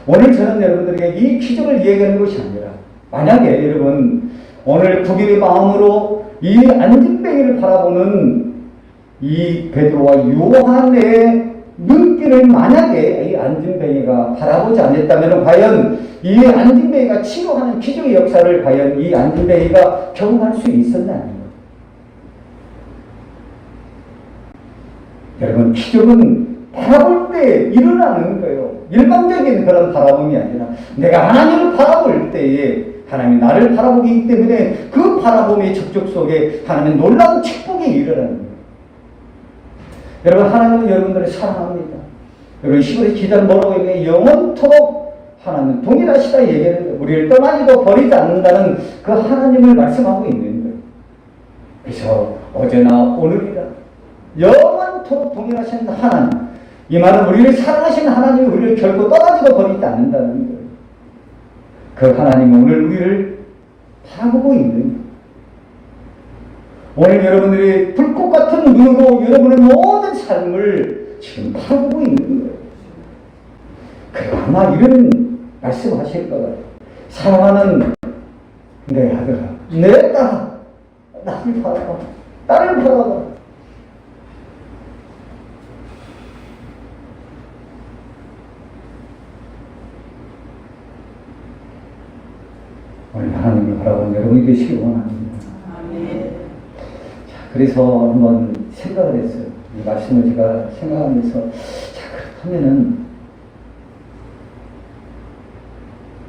S1: 오늘 저는 여러분들에게 이 기적을 이야기하는 것이 아니라 만약에 여러분 오늘 긍휼의 마음으로 이 안진뱅이를 바라보는 이 베드로와 요한의 눈길을 만약에 이 안진뱅이가 바라보지 않았다면 과연 이 안진뱅이가 치료하는 기적의 역사를 과연 이 안진뱅이가 경험할 수 있었나요? 여러분 기적은 바라볼 때 일어나는 거예요. 일방적인 그런 바라봄이 아니라 내가 하나님을 바라볼 때에 하나님이 나를 바라보기 때문에 그 바라봄의 접촉 속에 하나님의 놀라운 축복이 일어나는 거예요. 여러분 하나님은 여러분들을 사랑합니다. 여러분 시골의 기자는 뭐라고 얘기해? 영원토록 하나님은 동일하시다 얘기하는 거예요. 우리를 떠나지도 버리지 않는다는 그 하나님을 말씀하고 있는 거예요. 그래서 어제나 오늘이라 영원토록 동일하신 하나님, 이 말은 우리를 사랑하시는 하나님이 우리를 결코 떠나지도 버리지 않는다는 거예요. 그 하나님은 오늘 우리를 바라보고 있는 거예요. 오늘 여러분들이 불꽃 같은 눈으로 여러분의 모든 삶을 지금 바라보고 있는 거예요. 그리고 아마 이런 말씀하실 거예요. 사랑하는 내 아들아, 내 딸아, 나를 바라봐, 나를 바라봐. 오늘 하나님을 바라보는 여러분이 되시기 원합니다. 아멘. 자, 그래서 한번 생각을 했어요. 이 말씀을 제가 생각하면서, 자, 그렇다면은,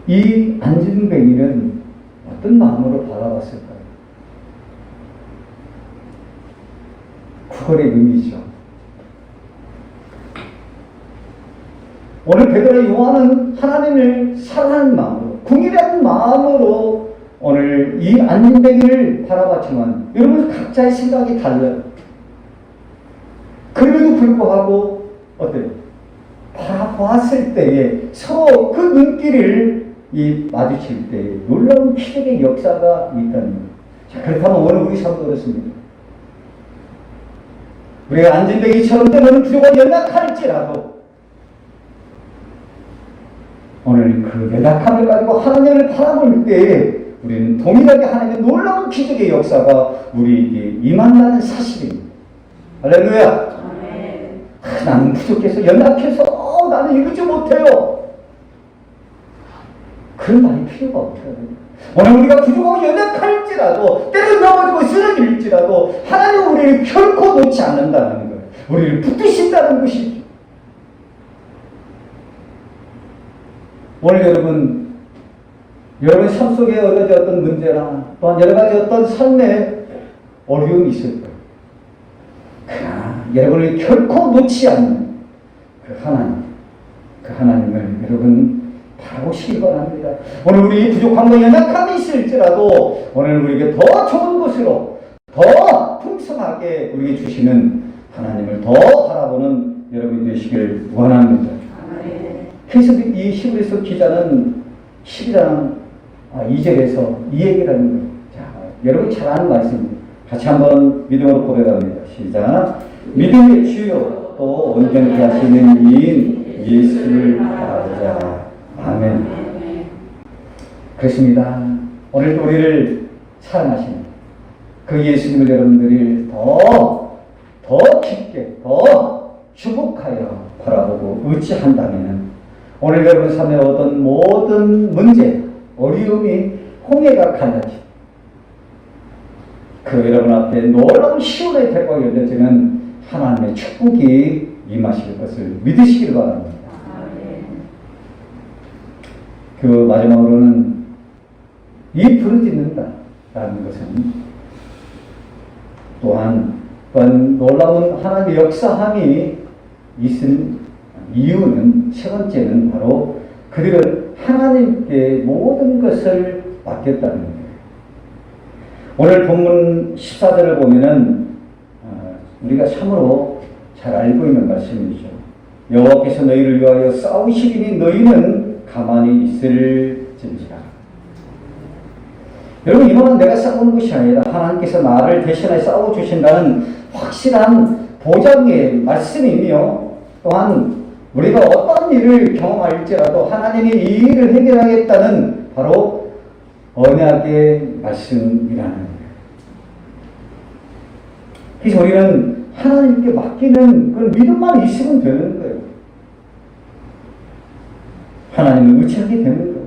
S1: 이 안진뱅이는 어떤 마음으로 바라봤을까요? 구걸의 의미죠. 오늘 베드로와 요한은 하나님을 사랑하는 마음으로, 궁일한 마음으로 오늘 이 안진뱅이를 바라봤지만, 여러분 각자의 생각이 달라요. 그럼에도 불구하고 어때요? 바라보았을 때에 서로 그 눈길을 마주칠 때에 놀라운 기적의 역사가 있다는 거예요. 자, 그렇다면 오늘 우리 삶도 그렇습니다. 우리가 안진뱅이처럼 때로는 부족과 연약할지라도 오늘 그 연약함을 가지고 하나님을 바라볼 때에 우리는 동일하게 하나님의 놀라운 기적의 역사가 우리에게 임한다는 사실입니다. 할렐루야. 나는 부족해서 연약해서 나는 이러지 못해요. 그런 말이 필요가 없어요. 오늘 우리가 부족하고 연약할지라도 때로 넘어지고 쓰러질지라도 하나님 우리를 결코 놓지 않는다는 거예요. 우리를 붙드신다는 것이죠. 오늘 여러분 삶 속에 여러 가지 어떤 문제나 또한 여러 가지 어떤 삶의 어려움이 있을 거예요. 그러나 여러분을 결코 놓지 않는 그 하나님을 여러분 바라보시기 바랍니다. 오늘 우리 부족함과 연약함이 있을지라도 오늘 우리에게 더 좋은 것으로 더 풍성하게 우리에게 주시는 하나님을 더 바라보는 여러분이 되시길 원합니다. 그래서 이 히브리서 기자는 12장 2절에서 이 얘기를 하는 거예요. 자, 여러분 잘 아는 말씀입니다. 같이 한번 믿음으로 고백합니다. 시작. 믿음의 주요 또 온전케 하시는 이인 예수를 바라보자. 아멘. 그렇습니다. 오늘도 우리를 사랑하시는 그 예수님을 여러분들이 더 깊게 더 주목하여 바라보고 의지한다면 오늘 여러분 삶의 어떤 모든 문제, 어려움이 홍해가 갈라지 그 여러분 앞에 놀라운 시온의 대박이 열려지는 하나님의 축복이 임하실 것을 믿으시길 바랍니다. 그 마지막으로는 이 부르짖는다라는 것은 또한 놀라운 하나님의 역사함이 있은 이유는 세 번째는 바로 그들은 하나님께 모든 것을 맡겼다는 거예요. 오늘 본문 14절을 보면은 우리가 참으로 잘 알고 있는 말씀이죠. 여호와께서 너희를 위하여 싸우시리니 너희는 가만히 있을지니라. 여러분 이거는 내가 싸우는 것이 아니라 하나님께서 나를 대신해 싸워주신다는 확실한 보장의 말씀이며 또한 우리가 어떤 일을 경험할지라도 하나님이 이 일을 해결하겠다는 바로 언약의 말씀이라는 거예요. 그래서 우리는 하나님께 맡기는 그런 믿음만 있으면 되는 거예요. 하나님을 의지하게 되는 거예요.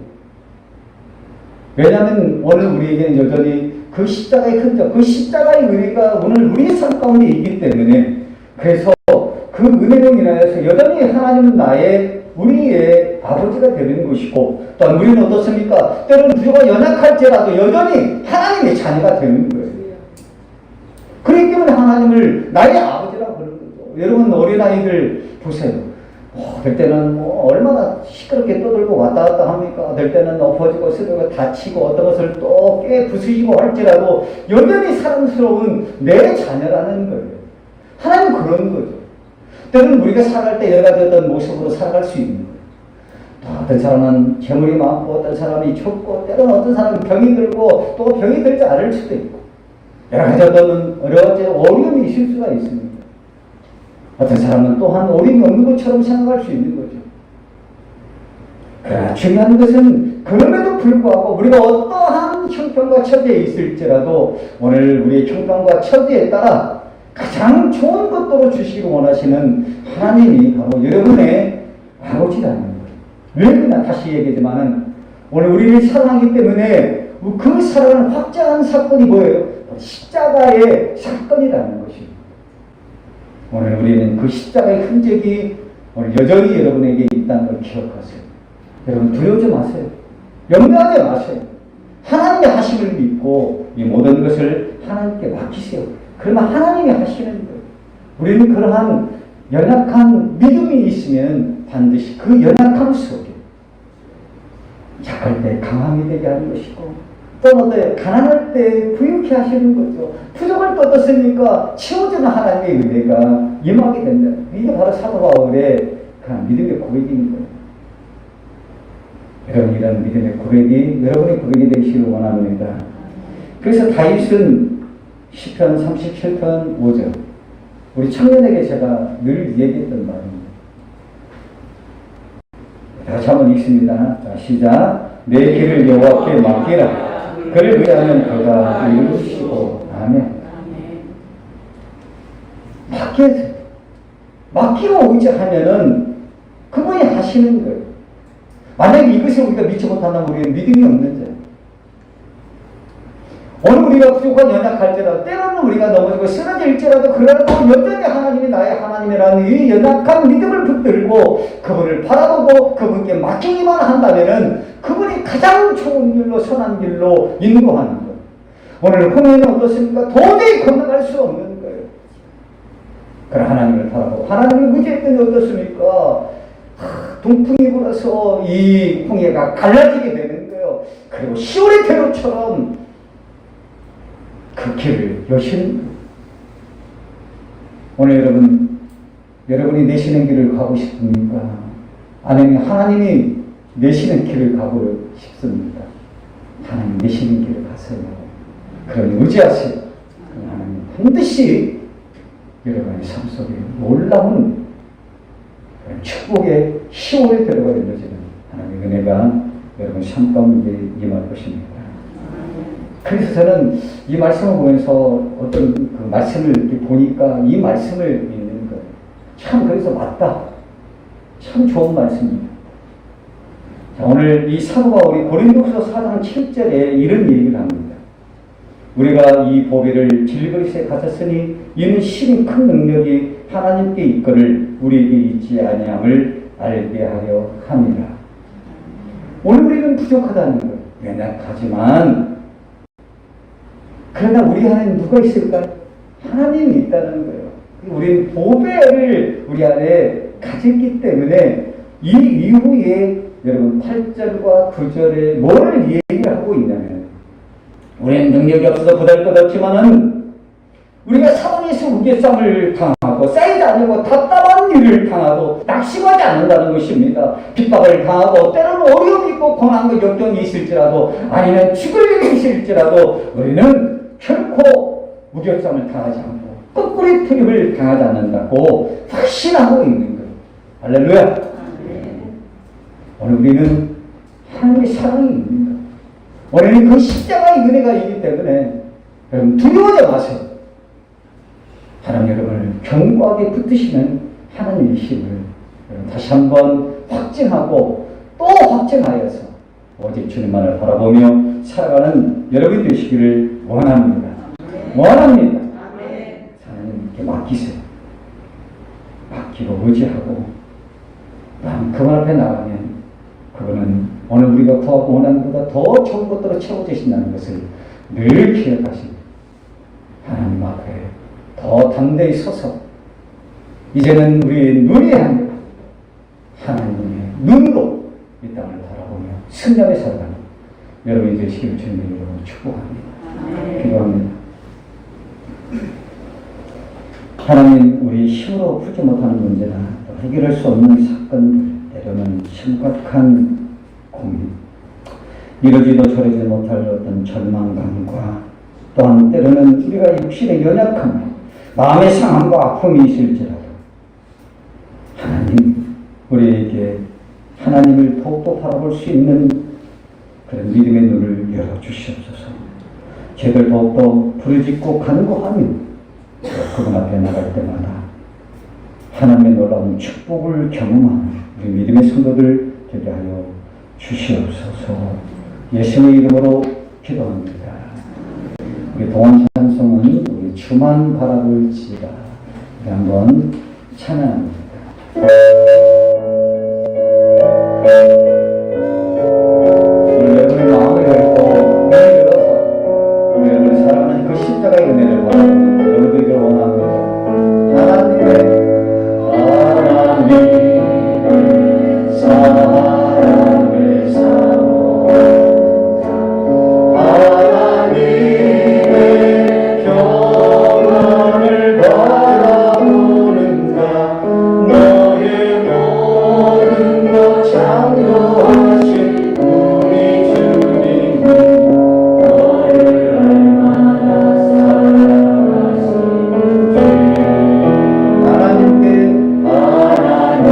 S1: 왜냐하면 오늘 우리에게는 여전히 그 십자가의 흔적, 그 십자가의 의미가 오늘 우리의 삶 가운데 있기 때문에 그래서 그 은혜로 인하여서 여전히 하나님은 우리의 아버지가 되는 것이고 또한 우리는 어떻습니까? 때로는 부족과 연약할지라도 여전히 하나님의 자녀가 되는 거예요. 그렇기 때문에 하나님을 나의 아버지라고 부르는 거죠. 여러분 어린아이들 보세요. 될 때는 얼마나 시끄럽게 떠들고 왔다 갔다 합니까? 될 때는 엎어지고 쓰러지고 다치고 어떤 것을 또 깨 부수시고 할지라도 여전히 사랑스러운 내 자녀라는 거예요. 하나님은 그런 거죠. 때로는 우리가 살아갈 때 여러 가지 어떤 모습으로 살아갈 수 있는 거예요. 또 어떤 사람은 재물이 많고 어떤 사람이 좁고 때로는 어떤 사람은 병이 들고 또 병이 들지 않을 수도 있고 여러 가지 어떤 어려움이 있을 수가 있습니다. 어떤 사람은 또한 어림이 없는 것처럼 생각할 수 있는 거죠. 그러나 중요한 것은 그럼에도 불구하고 우리가 어떠한 형편과 처지에 있을지라도 오늘 우리의 형편과 처지에 따라 가장 좋은 것들을 주시기를 원하시는 하나님이 바로 여러분의 아버지라는 거예요. 왜 그러냐 다시 얘기하지만은 오늘 우리를 사랑하기 때문에 그 사랑을 확장한 사건이 뭐예요? 십자가의 사건이라는 것입니다. 오늘 우리는 그 십자가의 흔적이 오늘 여전히 여러분에게 있다는 걸 기억하세요. 여러분 두려워하지 마세요. 염려하지 마세요. 하나님의 하심을 믿고 이 모든 것을 하나님께 맡기세요. 그러면 하나님이 하시는 거예요. 우리는 그러한 연약한 믿음이 있으면 반드시 그 연약함 속에 약할 때 강함이 되게 하는 것이고, 또 어때요? 가난할 때 부유케 하시는 거죠. 부족을 떴으니까 채워주는 하나님의 은혜가 임하게 된다. 이게 바로 사도 바울의 그런 믿음의 고백인 거예요. 여러분, 이런 믿음의 고백이 여러분의 고백이 되시길 원합니다. 그래서 다윗은 시편 37편 5절, 우리 청년에게 제가 늘 얘기했던 말입니다. 다시 한번 읽습니다. 자, 시작. 내 길을 여호와께 맡기라. 그를 의하면 그가 이루시고. 아멘. 맡기고 의지하면은 그분이 하시는 거예요. 만약에 이것을 우리가 믿지 못한다면 우리는 믿음이 없는 자예요. 오늘 우리가 부족한 연약할지라도, 때로는 우리가 넘어지고 쓰러질지라도, 그래도 여전히 하나님이 나의 하나님이라는 이 연약한 믿음을 붙들고 그분을 바라보고 그분께 맡기기만 한다면은 그분이 가장 좋은 길로, 선한 길로 인도하는 거예요. 오늘 홍해는 어떻습니까? 도저히 건너갈 수 없는 거예요. 그런 하나님을 바라보고 하나님을 의지했더니 어떻습니까? 동풍이 불어서 이 홍해가 갈라지게 되는 거예요. 그리고 시온의 대로처럼 그 길을 여시는 거예요. 오늘 여러분이 내시는 길을 가고 싶습니까? 아니면 하나님이 내시는 길을 가고 싶습니까? 하나님 내시는 길을 가세요. 그러니 의지하세요. 하나님 반드시 여러분의 삶 속에 놀라운 축복의 시온의 대로가 열려지는 하나님의 은혜가 여러분 삶 가운데 임할 것입니다. 그래서 저는 이 말씀을 보면서 어떤 그 말씀을 이렇게 보니까 이 말씀을 읽는 거예요. 참 그래서 맞다. 참 좋은 말씀입니다. 자, 오늘 이 사도 바울이 고린도후서 4장 7절에 이런 얘기를 합니다. 우리가 이 보배를 질그릇에 가졌으니 이는 심히 큰 능력이 하나님께 있거늘 우리에게 있지 아니함을 알게 하려 함이라. 오늘 우리는 부족하다는 거예요. 연약하지만 그러나 우리 안에 누가 있을까요? 하나님이 있다는 거예요. 우리는 보배를 우리 안에 가졌기 때문에 이 이후에 여러분 8절과 9절에 뭘 얘기하고 있냐면, 우리는 능력이 없어서 보잘것없지만은 우리가 사방에서 우겨쌈을 당하고 쌓이지 않고 답답한 일을 당하도 낙심하지 않는다는 것입니다. 핍박을 당하고 때로는 어려움이 있고 고난과 역경이 있을지라도, 아니면 죽을 일이 있을지라도 우리는 결코 우겨쌈을 당하지 않고 거꾸리 트림을 당하지 않는다고 확신하고 있는 거예요. 할렐루야. 오늘 우리는 하나님의 사랑이 있는 거예요. 오늘은 그 십자가의 은혜가 있기 때문에 여러분 두려워하지 마세요. 하나님 여러분을 견고하게 붙드시는 하나님의 힘을 여러분 다시 한번 확증하고 또 확증하여서 오직 주님만을 바라보며 살아가는 여러분이 되시기를 원합니다. 원합니다. 하나님께 맡기세요. 맡기고 의지하고 그분 앞에 나가면 그분은 오늘 우리가 구하고 원하는 것보다 더 좋은 것들로 채워주신다는 것을 늘 기억하십니다. 하나님 앞에 더 담대히 서서 이제는 우리의 눈이 아니라 하나님의 눈으로 이 땅을 바라보며 승리하며 살아가는 여러분이 되시기를 주님의 이름으로 축복합니다. 기도합니다. 하나님, 우리 힘으로 풀지 못하는 문제나 해결할 수 없는 사건들, 때로는 심각한 고민, 이러지도 저러지도 못할 어떤 절망감과 또한 때로는 우리가 육신의 연약함, 마음의 상함과 아픔이 있을지라도 하나님, 우리에게 하나님을 더욱더 바라볼 수 있는 그런 믿음의 눈을 열어주시옵소서. 저희들 더욱더 부르짖고 간구하며 그분 앞에 나갈 때마다 하나님의 놀라운 축복을 경험하는 우리 믿음의 성도들 되게 하여 주시옵소서. 예수님의 이름으로 기도합니다. 우리 동안 찬송은 우리 주만 바라볼지라 한번 찬양합니다. 여러분의 마음을 열고 눈을 열어서 여러분을 사랑하는 그 십자가의 은혜를 바라보는 여러분들에게 원합니다. 하나님의 사랑을 사모 하나님의 평안을 바라보는가 너의 모든 것 창조하신 우리 주님이 너를 얼마나 사랑하시는지 하나님께 찬양하며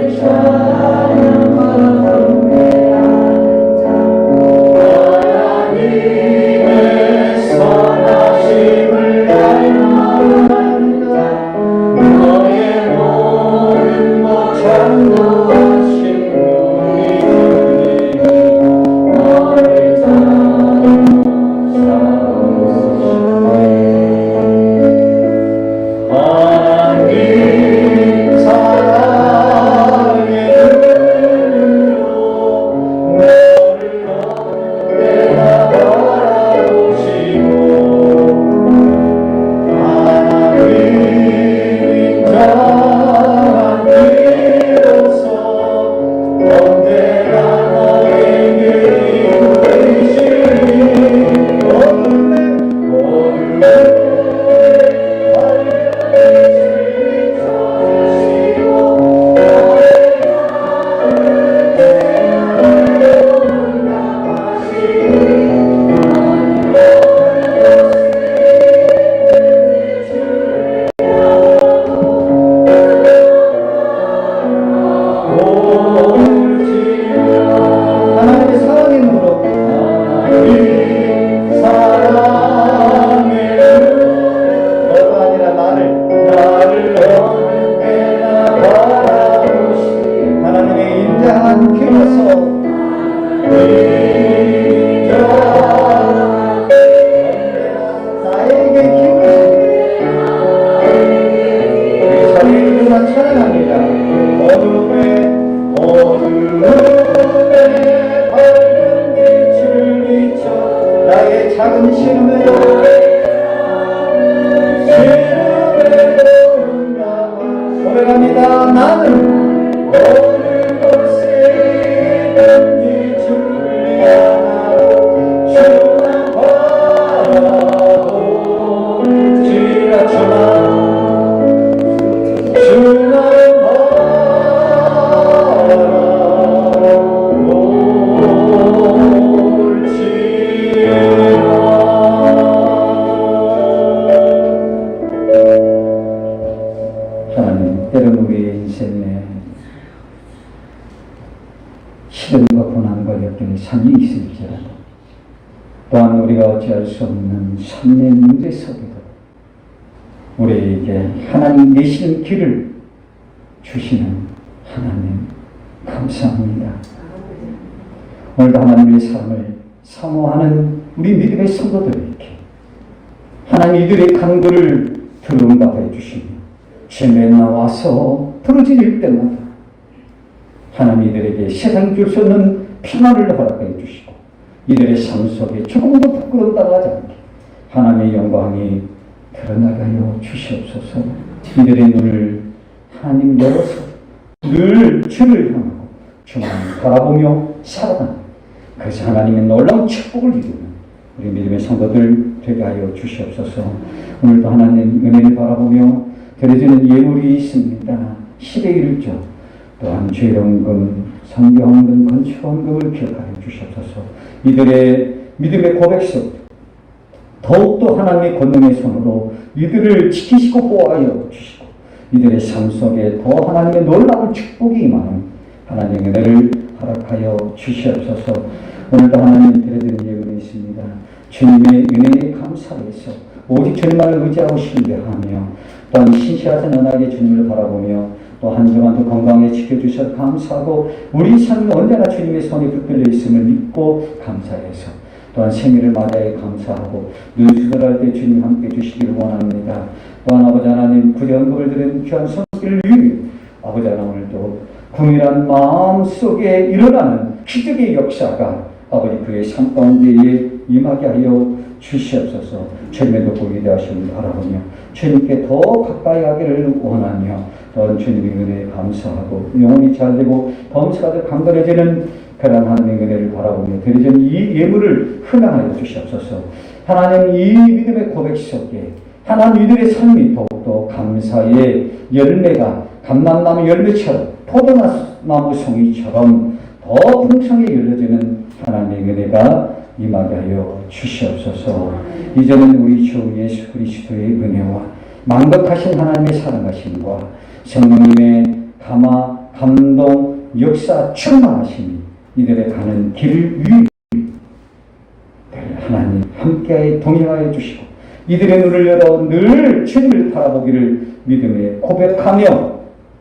S1: 하나님의 선하심을 알만한가 너의 모든 것 창조하신 우리 주님이 너를 사랑하시네 하나님 사랑의 눈으로 너를 언제나 바라보시고 하나님 인자한 길로서 언제나 너에게 인도하시니 어둠에 하나님의 사랑의 눈으로 하나님 사랑의 너가 아니라 나를 언제나 바라보시니 하나님의 인자한 길로서 나에게 기울이시니 우리 소리로만 찬양합니다. 어둠에 밝은 빛을 비춰 나의 작은 신음으로 고백합니다. 나는 어느 곳에 있든지 주를 향하고 주만 바라볼지라 주만 하나님, 때론 우리의 인생에 시련과 고난과 역경의 삶이 있을지라도 또한 우리가 어찌할 수 없는 삶의 문제 속에도 우리에게 하나님 내시는 길을 주시는 하나님 감사합니다. 오늘도 하나님의 사랑을 사모하는 우리 믿음의 성도들에게 하나님 이들의 간구를 들음받아 해주시며 죄에 나와서 부르짖을 때마다 하나님 이들에게 세상 줄 수 없는 평안을 허락해 주시고 이들의 삶 속에 조금도 부끄럽다고 하지 않게 하나님의 영광이 드러나가여 주시옵소서. 이들의 눈을 하나님 열어서 늘 주를 향하고 주만 바라보며 살아가는 그래서 하나님의 놀라운 축복을 이루는 우리 믿음의 성도들 되게 하여 주시옵소서. 오늘도 하나님 은혜를 바라보며 드려지는 예물이 있습니다. 10의 1조 또한 죄연금, 성경헌금, 건축헌금을 기억하여 주시옵소서. 이들의 믿음의 고백 속 더욱더 하나님의 권능의 손으로 이들을 지키시고 보호하여 주시고 이들의 삶 속에 더 하나님의 놀라운 축복이 임하는 하나님의 은혜를 허락하여 주시옵소서. 오늘도 하나님 드려드리는 예물이 있습니다. 주님의 은혜에 감사해서 오직 주님만을 의지하고 신뢰하며 또한 신실하신 은하게 주님을 바라보며 또 한 주간도 건강에 지켜주셔서 감사하고 우리 삶은 언제나 주님의 손이 붙들려 있음을 믿고 감사해서 또한 생일을 맞아야 감사하고 눈수술할 때 주님 함께 주시기를 원합니다. 또한 아버지 하나님 구제언급을 드린 귀한 손길을 위해 아버지 하나님 오늘도 궁일한 마음속에 일어나는 기적의 역사가 아버지 그의 삶 가운데에 임하게 하여 주시옵소서. 주님의 덕고 위대하심을 바라보며 주님께 더 가까이 하기를 원하며 또한 주님의 은혜에 감사하고 영혼이 잘되고 범사가 강건해지는 그런 하나님의 은혜를 바라보며 드리는 이 예물을 흔하여 주시옵소서. 하나님 이 믿음의 고백 속에 하나님 이들의 삶이 더욱더 감사의 열매가 감람나무 열매처럼 포도나무 송이처럼 더 풍성히 열려지는 하나님의 은혜가 임하게 하여 주시옵소서. 이제는 우리 주 예수 그리스도의 은혜와 만극하신 하나님의 사랑하심과 성령님의 감동, 역사, 충만하심이 이들의 가는 길 위에 하나님 함께하여 동행하여 주시고 이들의 눈을 열어 늘 주님을 바라보기를 믿음에 고백하며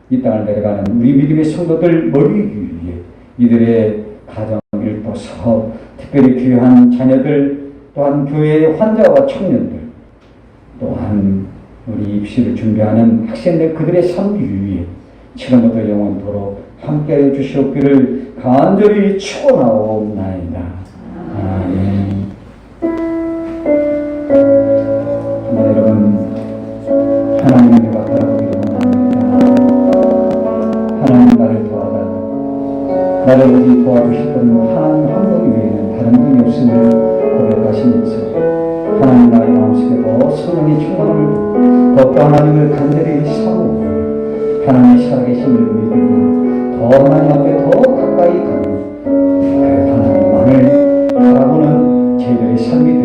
S1: 이 땅을 내려가는 우리 믿음의 성도들 머리 위에 이들의 가정, 일터, 사업, 특별히 귀한 자녀들, 또한 교회의 환자와 청년들, 또한 우리 입시를 준비하는 학생들 그들의 삶 위에 지금부터 영원토록 함께하여 주시옵기를 간절히 축원하옵나이다. 아멘. 여러분, 하나님의 은혜가 바라보기를 원합니다. 하나님 나를 도와달라. 나를 어디 도와주실 분 하나님 한 분 외에는 다른 분이 없음을 고백하시면서 하나님 나의 마음속에 더 성령의 충만함을 더욱더 하나님을 간절히 사모하며 하나님의 살아계심을 믿으며 더 하나님 앞에 더 가까이 가는 그 하나님만을 바라보는 저희들의 삶이